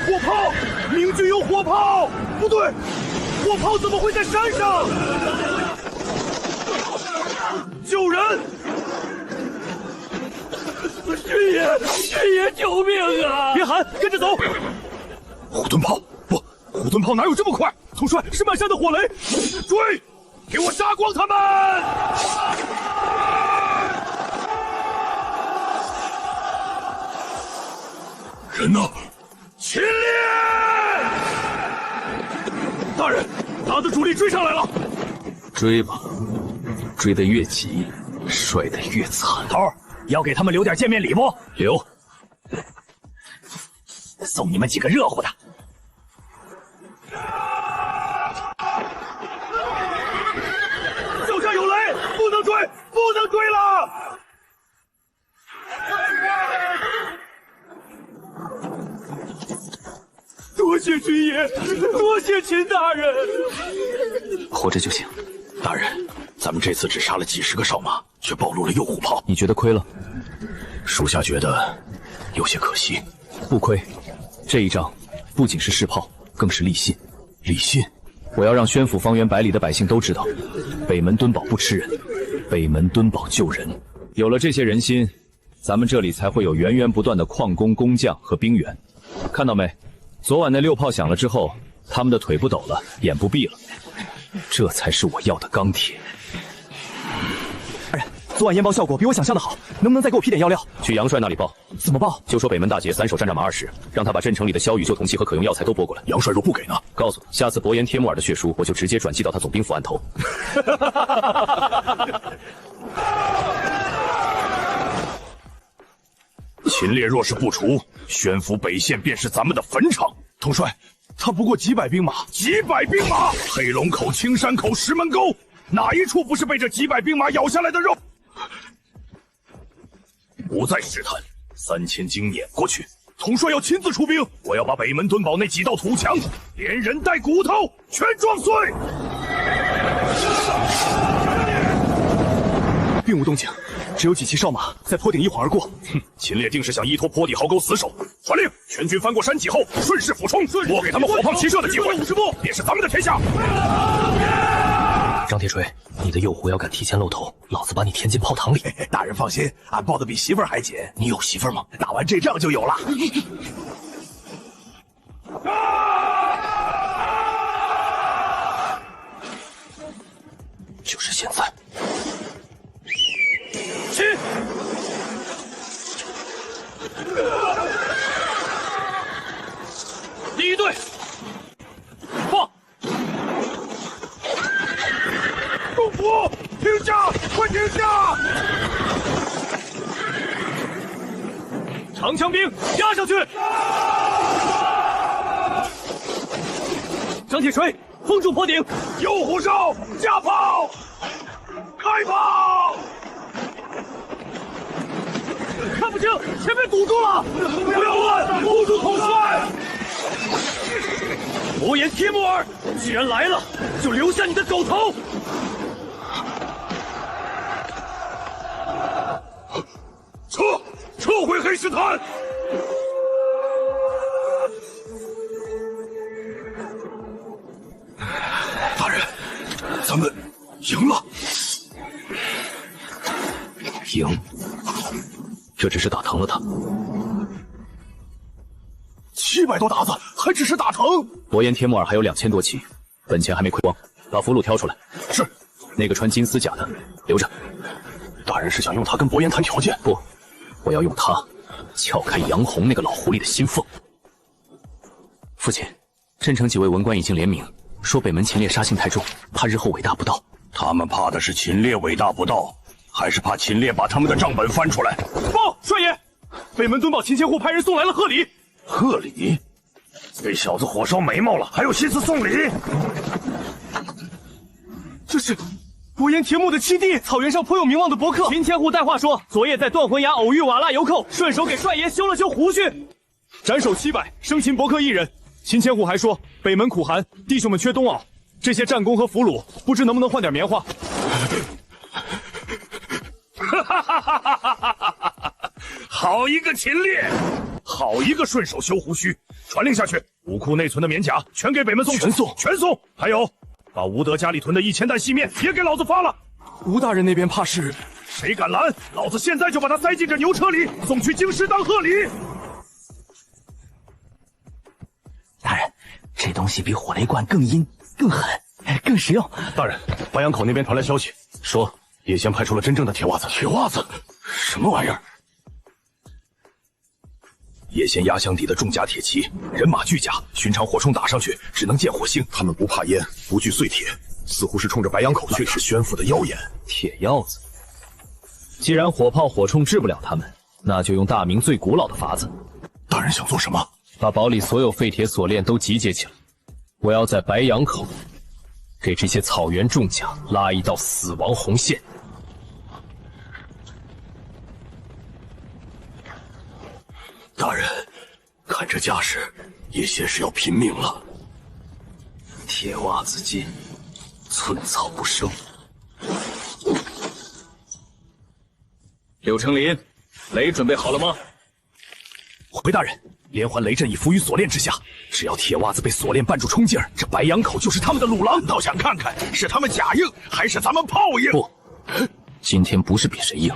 火炮！明军有火炮！不对，火炮怎么会在山上？救人！军爷，救命啊！别喊，跟着走。虎盾炮不，虎盾炮哪有这么快？统帅，是满山的火雷！追！给我杀光他们！人呢？秦烈！大人，他的主力追上来了。追吧，追得越急，摔得越惨。头儿，要给他们留点见面礼不？留。送你们几个热乎的。脚下有雷，不能追，不能追了！多谢军爷，多谢秦大人。活着就行。大人，咱们这次只杀了几10个哨马，却暴露了诱虎炮，你觉得亏了？属下觉得有些可惜。不亏，这一仗不仅是试炮，更是立信。立信，我要让宣府方圆100里的百姓都知道，北门敦堡不吃人，北门敦堡救人。有了这些人心，咱们这里才会有源源不断的矿工、工匠和兵员。看到没？昨晚那6炮响了之后，他们的腿不抖了，眼不闭了，这才是我要的钢铁。大人，昨晚验报效果比我想象的好，能不能再给我批点药料？去杨帅那里报。怎么报？就说北门大捷3手战战马20，让他把镇城里的硝雨救铜器和可用药材都拨过来。杨帅若不给呢？告诉他，下次伯颜帖木儿的血书，我就直接转寄到他总兵府案头。秦烈若是不除，宣府北线便是咱们的坟场。统帅，他不过几百兵马，几百兵马，黑龙口、青山口、石门沟，哪一处不是被这几百兵马咬下来的肉？不再试探，3000精撵过去。统帅要亲自出兵，我要把北门敦堡那几道土墙，连人带骨头全撞碎。并无动静，只有几骑哨马在坡顶一晃而过。哼，秦烈定是想依托坡底壕沟死守。传令，全军翻过山脊后，顺势俯冲，莫给他们火炮齐射的机会。50步，便是咱们的天下。张铁锤，你的诱狐要敢提前露头，老子把你填进炮膛里。大人放心，俺抱的比媳妇儿还紧。你有媳妇儿吗？打完这仗就有了。就是现在。起！第一队，放！祝福！停下！快停下！长枪兵压上去！张铁锤，封住坡顶！右虎哨，架炮，开炮！前面堵住了！不要乱，护住统帅！伯颜帖木儿，既然来了，就留下你的狗头！撤回黑石滩！大人，咱们赢了。赢，这只是打疼了他。 700多鞑子，还只是打疼。伯颜帖木儿还有2000多骑，本钱还没亏光，把俘虏挑出来。是，那个穿金丝甲的留着。大人是想用他跟伯颜谈条件？不，我要用他撬开杨红那个老狐狸的心缝。父亲，镇城几位文官已经联名，说北门秦烈杀性太重，怕日后伟大不到。他们怕的是秦烈伟大不到，还是怕秦烈把他们的账本翻出来？报，帅爷，北门敦宝秦千户派人送来了贺礼。 贺礼？这小子火烧眉毛了，还有心思送礼？这是伯颜帖木的七弟，草原上颇有名望的伯克。秦千户带话说，昨夜在断魂崖偶遇瓦剌游寇，顺手给帅爷修了修胡须，斩首700，生擒伯克1人。秦千户还说，北门苦寒，弟兄们缺冬袄，这些战功和俘虏，不知能不能换点棉花。好一个秦烈！ 好一个顺手修胡须！传令下去，武库内存的棉甲全给北门送去，全送！还有，把吴德家里囤的1000担细面也给老子发了。吴大人那边怕是……谁敢拦，老子现在就把他塞进这牛车里，送去京师当贺礼。大人，这东西比火雷罐更阴、更狠、更实用。大人，白羊口那边传来消息，说叶先派出了真正的铁袜子。铁袜子？什么玩意儿？ 叶先压箱底的重甲铁骑，人马巨甲，寻常火铳打上去只能见火星。他们不怕烟，不惧碎铁，似乎是冲着白羊口去。是宣父的妖言。铁鹞子，既然火炮、火铳治不了他们，那就用大明最古老的法子。大人想做什么？把堡里所有废铁锁链都集结起来，我要在白羊口给这些草原重甲拉一道死亡红线。 大人，看这架势，叶先是要拼命了。铁袜子进，寸草不生。柳成林，雷准备好了吗？回大人，连环雷阵已伏于锁链之下，只要铁袜子被锁链绊住冲劲儿，这白羊口就是他们的鲁狼。倒想看看是他们假硬，还是咱们炮硬。不，今天不是比谁硬，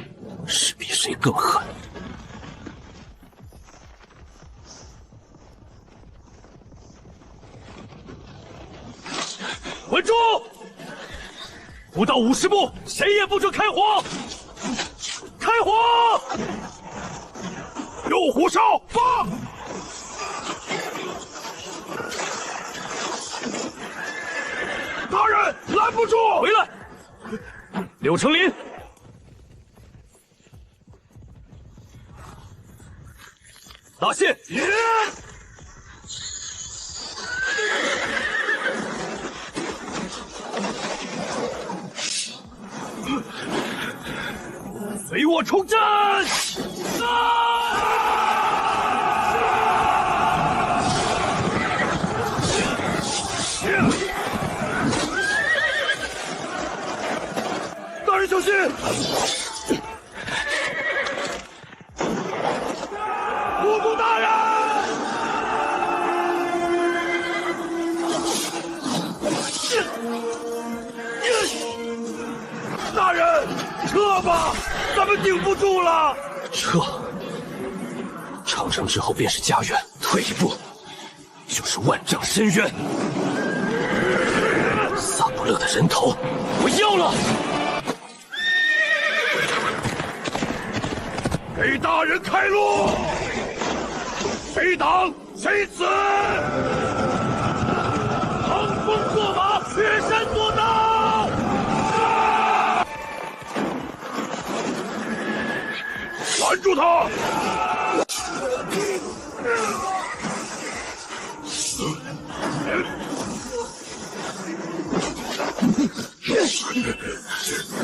是比谁更狠。 稳住！不到50步，谁也不准开火！开火！有火烧，放！大人，拦不住！回来！柳成林，打线！随我冲阵！大人小心！武部大人！大人，撤吧！ 咱们顶不住了，撤！长城之后便是家园，退一步就是万丈深渊。萨布勒的人头，我要了！给大人开路！谁挡谁死！乘风破马，越山夺刀！ 拦住他！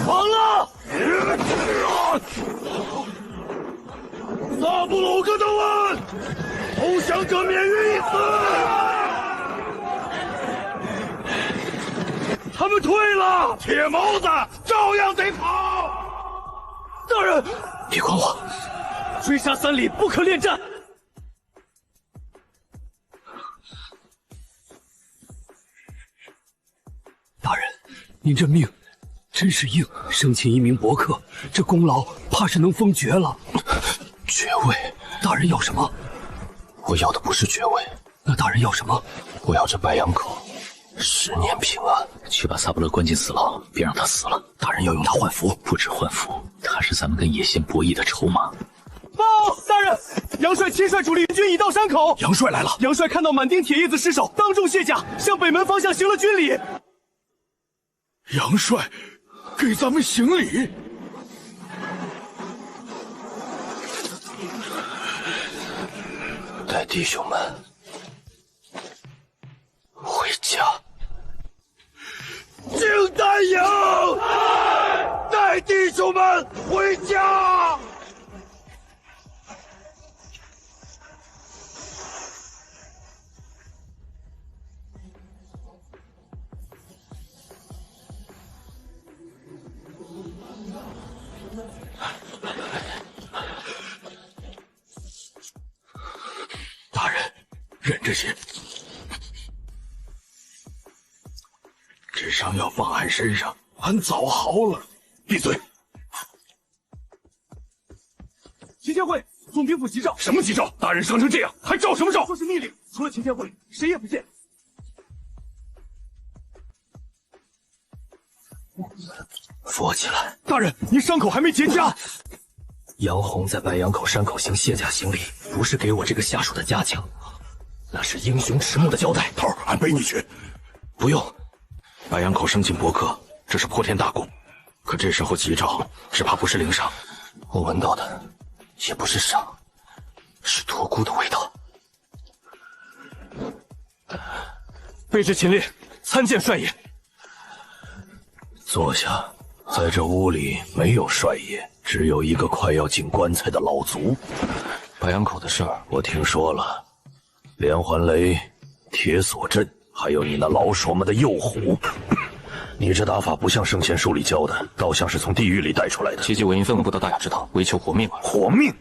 完了！走！强者免于一死。他们退了，铁眸子照样得跑。大人，别管我，追杀3里，不可恋战。大人，您这命真是硬，生擒1名伯克，这功劳怕是能封爵了。爵位？大人要什么？我要的不是爵位，那大人要什么？我要这白羊口10年平安。去把萨布勒关进死牢，别让他死了。大人要用他换符，不止换符，他是咱们跟野仙博弈的筹码。报，大人，杨帅亲率主力军已到山口。杨帅来了。杨帅看到满丁铁叶子尸首，当众卸甲，向北门方向行了军礼。杨帅给咱们行礼。带弟兄们回家。敬丹营，带弟兄们回家。大人，忍着些。这伤要放俺身上，俺早好了。闭嘴！秦天会，总兵府急诏。什么急诏？大人伤成这样，还诏什么诏？说是密令，除了秦天会，谁也不见。扶起来！大人，您伤口还没结痂。杨红在白羊口山口行卸甲行礼，不是给我这个下属的嘉奖，那是英雄迟暮的交代。头儿，俺背你去。不用。白羊口生擒伯克，这是破天大功。可这时候急诏，只怕不是灵伤。我闻到的也不是伤，是托孤的味道。卑职秦烈参见帅爷。坐下，在这屋里没有帅爷，只有一个快要进棺材的老卒。白羊口的事儿我听说了，连环雷、铁锁阵，还有你那老手们的诱虎。你这打法不像生前书里教的，倒像是从地狱里带出来的。奇迹我因愤怒不得大雅之道，为求活命而活命。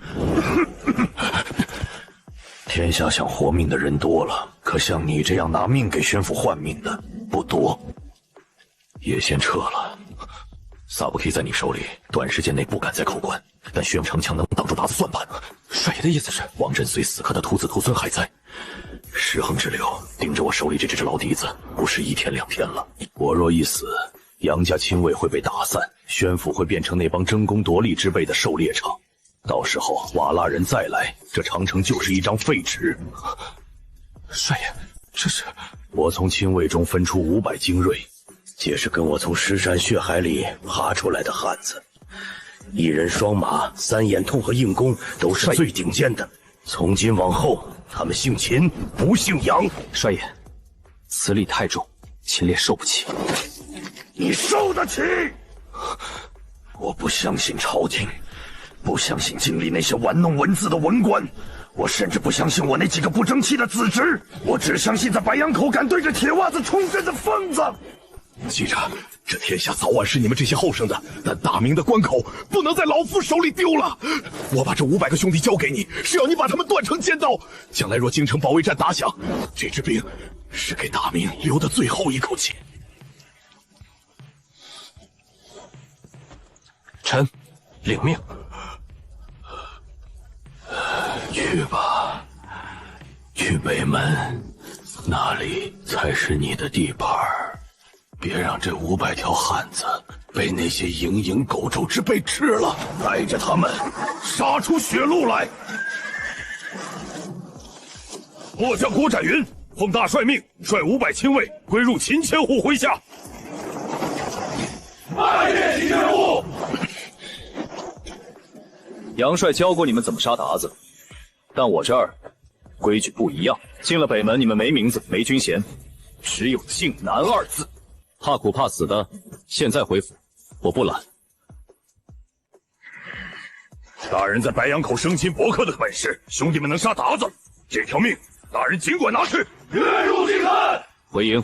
天下想活命的人多了，可像你这样拿命给宣府换命的不多。也先撤了，萨布 K 在你手里，短时间内不敢再扣关，但宣府城墙能挡住达子算盘。帅爷的意思是，王震虽死，可他徒子徒孙还在。尸横之流盯着我手里这只老笛子，不是1天2天了。我若一死，杨家亲卫会被打散，宣府会变成那帮争功夺利之辈的狩猎场。到时候瓦剌人再来，这长城就是一张废纸。帅爷，这是……我从亲卫中分出500精锐，皆是跟我从尸山血海里爬出来的汉子。一人双马、3眼痛和硬功都是最顶尖的。从今往后，他们姓秦，不姓杨。帅爷，此礼太重，秦烈受不起。你受得起？我不相信朝廷，不相信京里那些玩弄文字的文官，我甚至不相信我那几个不争气的子侄。我只相信在白羊口敢对着铁袜子冲阵的疯子。记着，这天下早晚是你们这些后生的，但大明的关口不能在老夫手里丢了。我把这500个兄弟交给你，是要你把他们断成尖刀。将来若京城保卫战打响，这支兵是给大明留的最后一口气。臣领命。去吧，去北门，那里才是你的地盘。别让这500条汉子被那些蝇营狗冢之辈吃了，带着他们杀出血路来。末将郭展云奉大帅命，率500亲卫归入秦千户麾下。拜见秦千户。杨帅教过你们怎么杀鞑子，但我这儿规矩不一样。进了北门，你们没名字，没军衔，只有靖南2字。怕苦怕死的，现在回府，我不拦。大人在白羊口生擒伯克的本事，兄弟们能杀鞑子，这条命，大人尽管拿去。跃入细看。回营。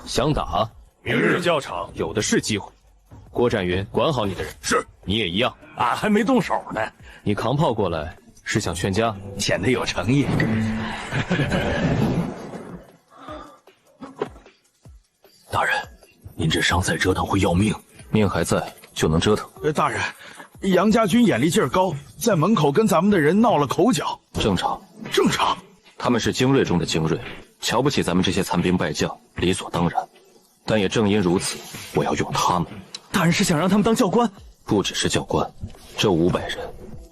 想打？明日教场有的是机会。郭展云，管好你的人。是。你也一样。俺还没动手呢。你扛炮过来是想劝架？显得有诚意。大人，您这伤再折腾会要命，命还在就能折腾。大人，杨家军眼力劲儿高，在门口跟咱们的人闹了口角。正常，正常。他们是精锐中的精锐，瞧不起咱们这些残兵败将，理所当然。但也正因如此，我要用他们。大人是想让他们当教官？不只是教官，这500人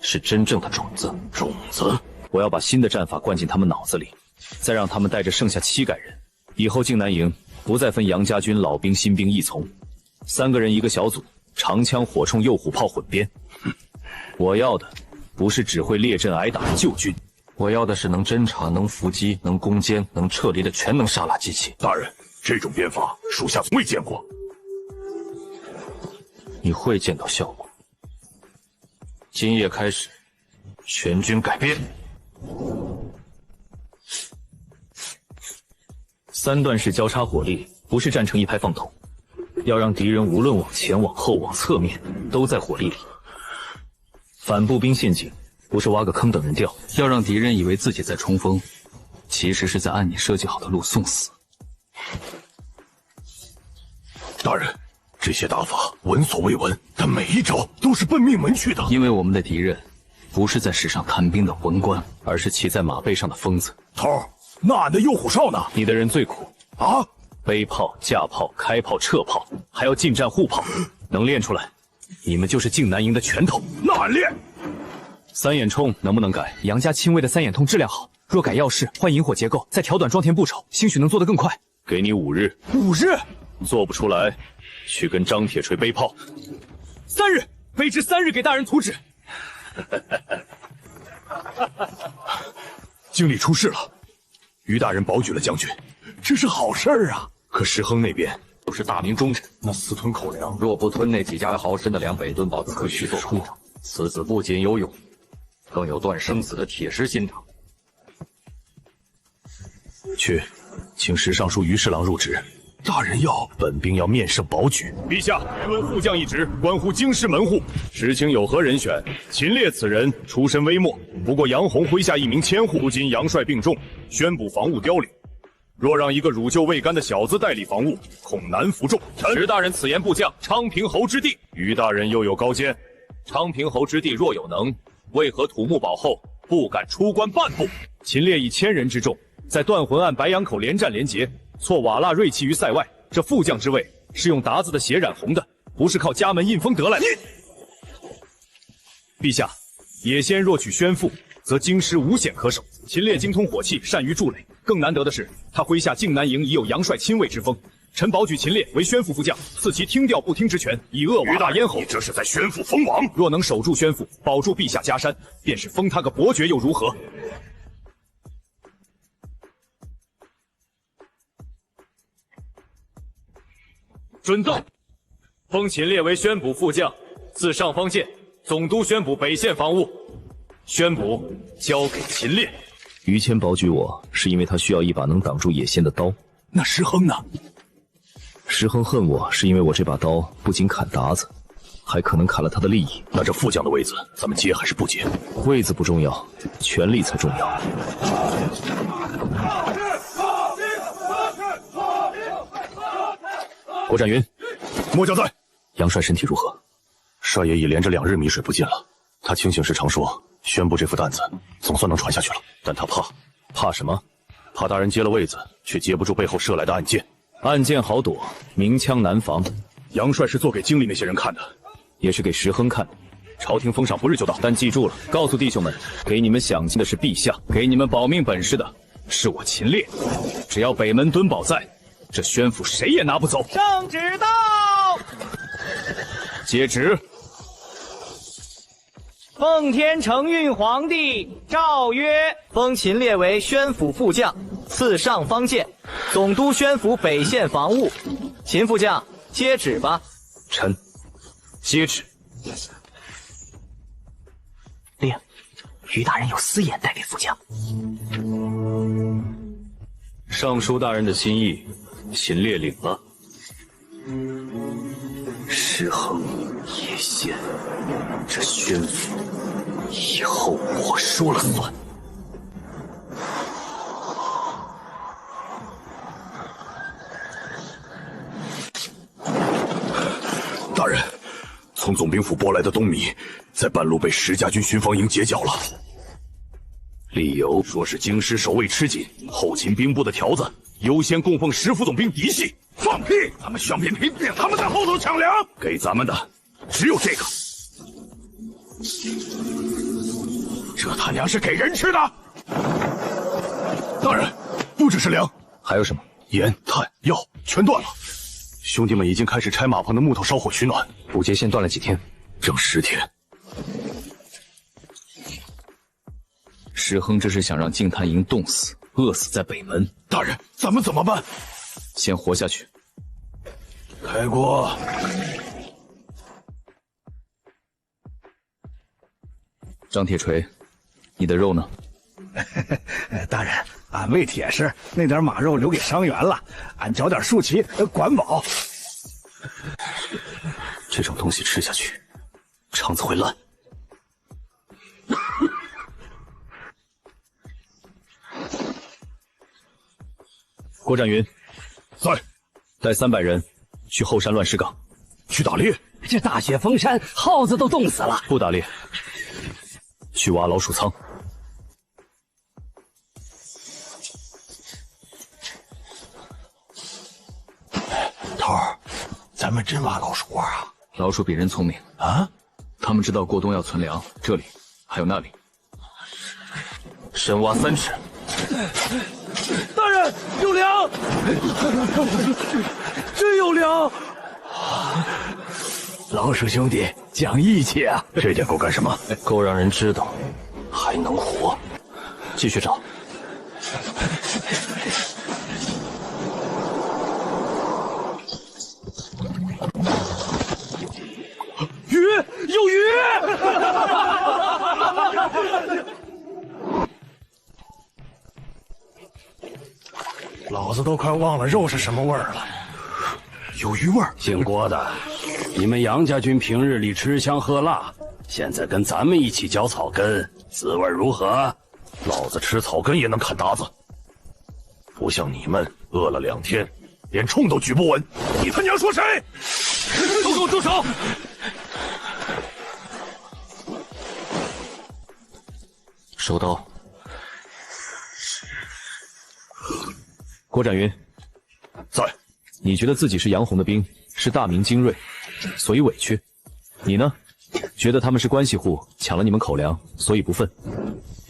是真正的种子。种子，我要把新的战法灌进他们脑子里，再让他们带着剩下7个人，以后靖南营不再分杨家军老兵、新兵一从，3个人一个小组，长枪、火铳、右虎炮混编。我要的不是只会列阵挨打的旧军，我要的是能侦察、能伏击、能攻坚、能撤离的全能杀戮机器。大人，这种编法属下从未见过。你会见到效果。今夜开始，全军改编。3段式交叉火力，不是站成一排放桶，要让敌人无论往前、往后、往侧面，都在火力里。反步兵陷阱，不是挖个坑等人掉，要让敌人以为自己在冲锋，其实是在按你设计好的路送死。大人，这些打法闻所未闻，但每一招都是奔命门去的。因为我们的敌人不是在史上谈兵的文官，而是骑在马背上的疯子。头儿，那俺的右虎哨呢？你的人最苦啊！背炮、架炮、开炮、撤炮，还要近战护炮，能练出来，你们就是靖南营的拳头。那俺练。3眼冲能不能改？杨家亲卫的3眼通质量好，若改要式，换引火结构，再调短装填步骤，兴许能做得更快。给你5日。5日？做不出来，去跟张铁锤背炮。3日，卑职3日给大人图纸。经理出事了，于大人保举了将军，这是好事儿啊。可石亨那边都是大明忠臣，那私吞口粮，若不吞那几家豪绅的粮，北敦堡怎么去做出？此子不仅有勇，更有断生死的铁石心肠。去，请石尚书于侍郎入职。大人要本兵要面圣保举。陛下，原闻副将一职，关乎京师门户，实情有何人选？秦烈此人出身微末，不过杨洪麾下一名千户。如今杨帅病重，宣补防务凋零。若让一个乳臭未干的小子代理防务，恐难服众。石大人此言不降昌平侯之地。于大人又有高见，昌平侯之地若有能，为何土木堡后不敢出关半步？秦烈以1000人之众，在断魂岸白杨口连战连捷，挫瓦剌锐气于塞外。这副将之位是用鞑子的血染红的，不是靠家门印封得来的。陛下，野先若取宣父，则京师无险可守。秦烈精通火器，善于筑垒，更难得的是，他麾下靖南营已有杨帅亲卫之风。臣保举秦烈为宣父副将，赐其听调不听之权，以扼瓦剌咽喉。你这是在宣父封王。若能守住宣父，保住陛下家山，便是封他个伯爵又如何？准奏，封秦烈为宣补副将，自上方县总督宣补北县防务，宣补交给秦烈。于谦保举我，是因为他需要一把能挡住野仙的刀。那石亨呢？石亨恨我，是因为我这把刀不仅砍鞑子，还可能砍了他的利益。那这副将的位子，咱们接还是不接？位子不重要，权力才重要。郭展云，末将在。杨帅身体如何？帅爷已连着2日米水不进了。他清醒时常说，宣布这副担子总算能传下去了，但他怕什么？怕大人接了位子，却接不住背后射来的暗箭。暗箭好躲，明枪难防。杨帅是做给经理那些人看的，也是给石亨看的。朝廷封赏不日就到，但记住了，告诉弟兄们，给你们享金的是陛下，给你们保命本事的是我秦烈。只要北门敦保在，这宣府谁也拿不走。圣旨到。接旨。奉天承运皇帝诏曰：封秦烈为宣府副将，赐上方剑，总督宣府北县防务。秦副将，接旨吧。臣接旨。令于大人有私言带给副将。尚书大人的心意，秦烈领了。石亨叶县，这宣府以后我说了算。大人，从总兵府拨来的冬米，在半路被石家军巡防营截缴了。理由说是京师守卫吃紧，后勤兵部的条子优先供奉石副总兵嫡系。放屁！他们宣平平，他们在后头抢粮，给咱们的只有这个。这他娘是给人吃的！大人，不只是粮，还有什么？盐、炭、药全断了。兄弟们已经开始拆马棚的木头烧火取暖。补节线断了几天？整10天。石亨这是想让净滩营冻死、饿死在北门。大人，咱们怎么办？先活下去。开锅。张铁锤，你的肉呢？大人，俺为铁实，那点马肉留给伤员了，俺找点树旗管饱。这种东西吃下去，肠子会烂。郭展云，在，带300人去后山乱石岗，去打猎。这大雪封山，耗子都冻死了。不打猎，去挖老鼠仓。头儿，咱们真挖老鼠窝啊？老鼠比人聪明啊！他们知道过冬要存粮，这里还有那里。深挖3尺。大人有粮，真有粮！老鼠兄弟讲义气啊！这点够干什么？够让人知道还能活。继续找。鱼有鱼！老子都快忘了肉是什么味儿了。有鱼味儿。姓郭的，你们杨家军平日里吃香喝辣，现在跟咱们一起嚼草根，滋味如何？老子吃草根也能砍搭子，不像你们饿了2天，连冲都举不稳。你他娘说谁？都给我住手！收刀。郭展云，在。你觉得自己是杨红的兵，是大明精锐，所以委屈。你呢？觉得他们是关系户，抢了你们口粮，所以不忿。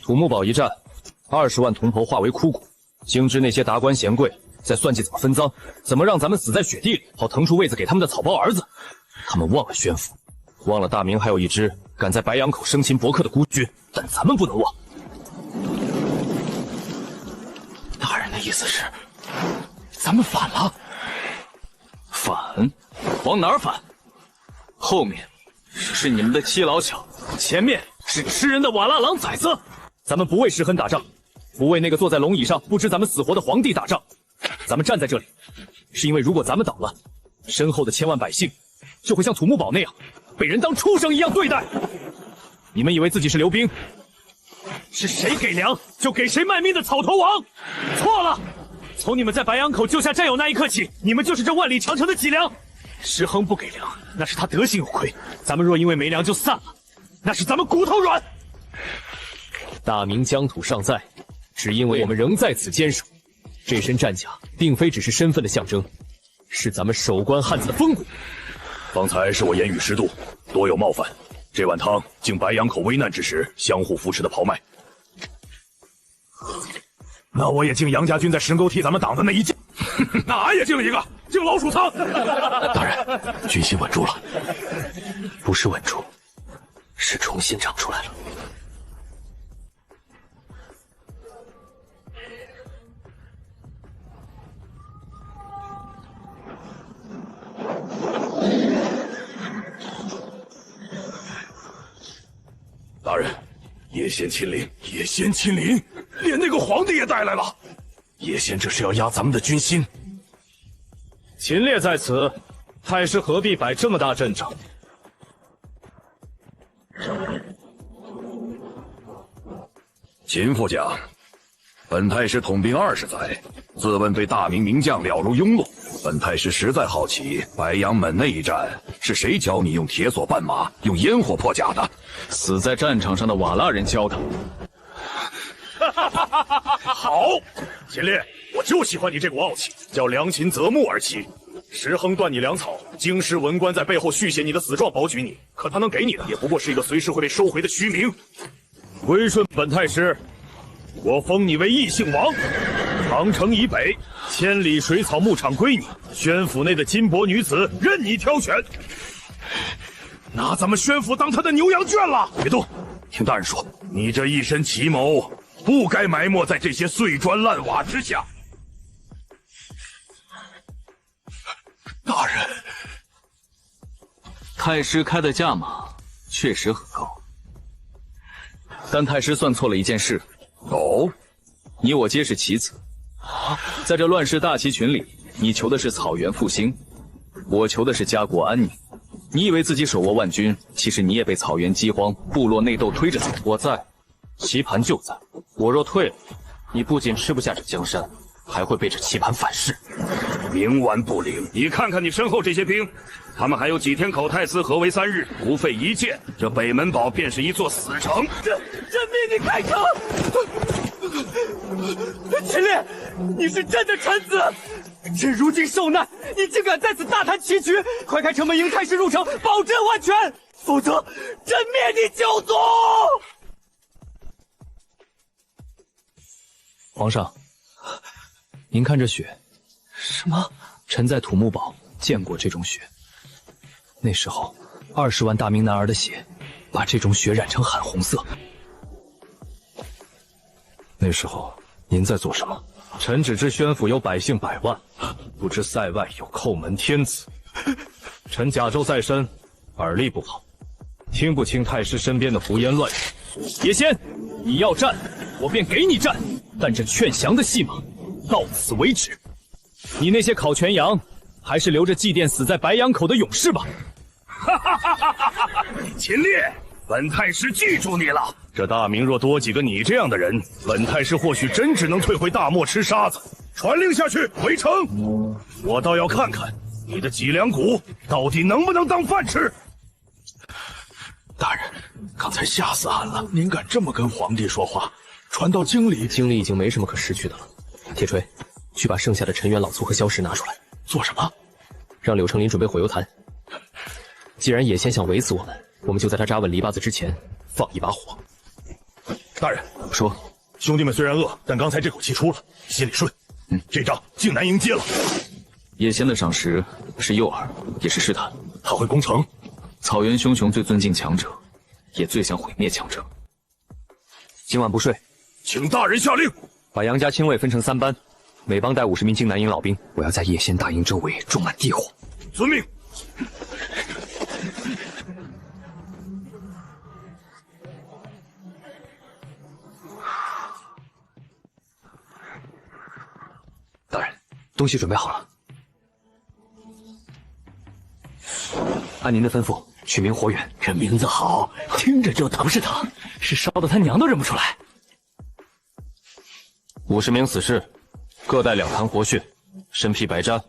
土木堡一战，20万铜头化为枯骨，精知那些达官贤贵在算计怎么分赃，怎么让咱们死在雪地里，好腾出位子给他们的草包儿子。他们忘了宣府，忘了大明还有一支敢在白羊口生擒薄客的孤军，但咱们不能忘。大人的意思是，咱们反了？反？往哪儿反？后面是你们的七老小，前面是吃人的瓦剌狼崽子。咱们不为石亨打仗，不为那个坐在龙椅上不知咱们死活的皇帝打仗，咱们站在这里，是因为如果咱们倒了，身后的千万百姓就会像土木堡那样，被人当畜生一样对待。你们以为自己是刘兵，是谁给粮就给谁卖命的草头王？错了！从你们在白羊口救下战友那一刻起，你们就是这万里长城的脊梁。石亨不给粮，那是他德行有亏。咱们若因为没粮就散了，那是咱们骨头软。大明疆土尚在，只因为我们仍在此坚守。这身战甲并非只是身份的象征，是咱们守关汉子的风骨。方才是我言语失度，多有冒犯。这碗汤敬白羊口危难之时相互扶持的豪迈。那我也敬杨家军在深沟替咱们挡的那一箭。那俺也敬一个，敬老鼠仓。大人，军心稳住了。不是稳住，是重新长出来了。叶仙亲临，叶仙亲临，连那个皇帝也带来了。叶仙这是要压咱们的军心。秦烈在此，太师何必摆这么大阵仗？秦副将，本太师统兵20载，自问被大明名将了如庸碌。本太师实在好奇，白杨门那一战是谁教你用铁索绊马，用烟火破甲的？死在战场上的瓦剌人教的。好，秦烈，我就喜欢你这股傲气，叫良禽择木而栖。石亨断你粮草，京师文官在背后续写你的死状，保举你，可他能给你的也不过是一个随时会被收回的虚名。归顺本太师，我封你为义姓王。长城以北，千里水草牧场归你，宣府内的金帛女子任你挑选。拿咱们宣府当他的牛羊圈了！别动，听大人说，你这一身奇谋，不该埋没在这些碎砖烂瓦之下。大人，太师开的价码确实很高，但太师算错了一件事。哦，你我皆是棋子，在这乱世大棋群里，你求的是草原复兴，我求的是家国安宁。你以为自己手握万军，其实你也被草原饥荒、部落内斗推着走。我在，棋盘就在。我若退了，你不仅吃不下这江山，还会被这棋盘反噬。冥顽不灵！你看看你身后这些兵，他们还有几天口太司合围3日，不费一箭，这北门堡便是一座死城。朕命你开城！秦烈，你是朕的臣子，朕如今受难，你竟敢在此大谈棋局！快开城门迎太师入城，保朕万全，否则朕灭你九族！皇上，您看这雪。什么？臣在土木堡见过这种雪，那时候20万大明男儿的血，把这种雪染成罕红色。那时候您在做什么？臣只知宣府有百姓100万，不知塞外有叩门天子。臣甲胄在身，耳力不好，听不清太师身边的胡言乱语。叶仙，你要战，我便给你战，但这劝降的戏码到此为止。你那些烤全羊，还是留着祭奠死在白羊口的勇士吧。秦烈，本太师记住你了。这大明若多几个你这样的人，本太师或许真只能退回大漠吃沙子。传令下去，围城！我倒要看看你的脊梁骨到底能不能当饭吃。大人，刚才吓死俺了！您敢这么跟皇帝说话？传到京里，京里已经没什么可失去的了。铁锤，去把剩下的陈元老簇和萧石拿出来。做什么？让柳成林准备火油坛。既然野仙想围死我们，我们就在他扎稳篱笆子之前放一把火。大人说，兄弟们虽然饿，但刚才这口气出了，心里顺。这仗靖难迎接了。叶仙的赏识是诱饵，也是试探。他会攻城。草原熊熊最尊敬强者，也最想毁灭强者。今晚不睡，请大人下令，把杨家亲卫分成3班，每帮带50名荆南营老兵。我要在叶仙大营周围种满地火。遵命。大人，东西准备好了。按您的吩咐，取名火远。这名字好，听着就疼是疼，是烧的他娘都认不出来。 50名死士，各带2坛活血，身披白毡，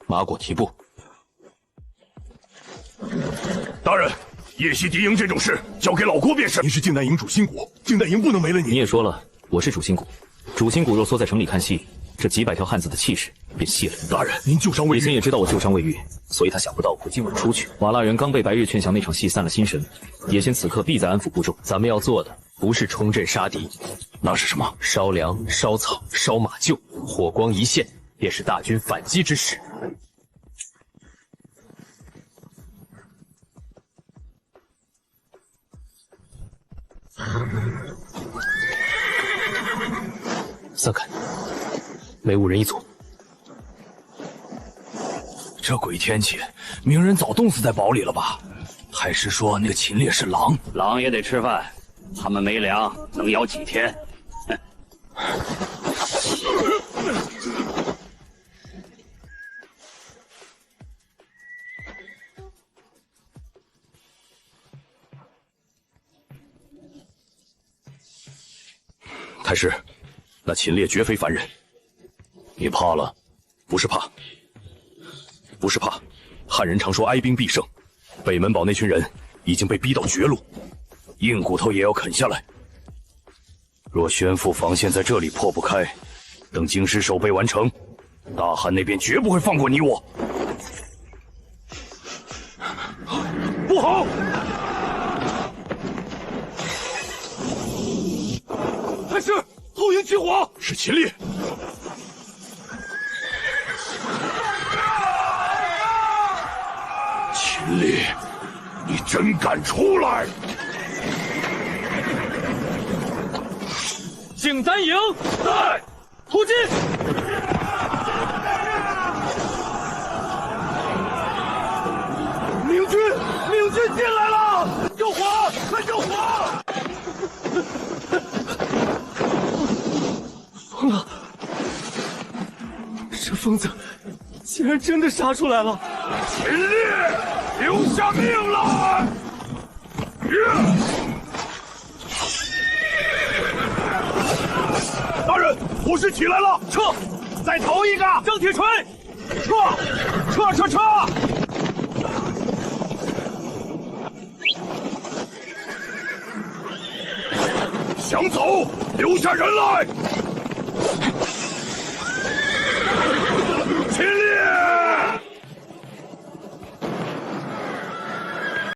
马裹提布。大人，夜袭敌营这种事交给老郭便是。您是靖南营主心骨，靖南营不能没了你。你也说了，我是主心骨，主心骨若缩在城里看戏，这几百条汉子的气势便泄了。大人，您旧伤未愈。叶仙也知道我旧伤未愈，所以他想不到我今晚出去。瓦剌人刚被白日劝降那场戏散了心神，叶仙此刻必在安抚部众。咱们要做的不是冲阵杀敌，那是什么？烧粮、烧草、烧马厩，火光一现，便是大军反击之时。3看，每5人1组。这鬼天气，鸣人早冻死在堡里了吧？太师说那个秦烈是狼，狼也得吃饭。他们没粮能咬几天？太师，那秦烈绝非凡人。你怕了？不是怕，不是怕。汉人常说哀兵必胜，北门堡那群人已经被逼到绝路，硬骨头也要啃下来。若宣父防线在这里破不开，等京师守备完成，大汉那边绝不会放过你我。不好！太师，后营起火！是秦烈。秦烈，你真敢出来！景丹营在，突进！明军进来了！救火！快救火！疯了！这疯子竟然真的杀出来了！秦烈，留下命来！大人，火势起来了，撤！再投一个！张铁锤，撤！想走，留下人来！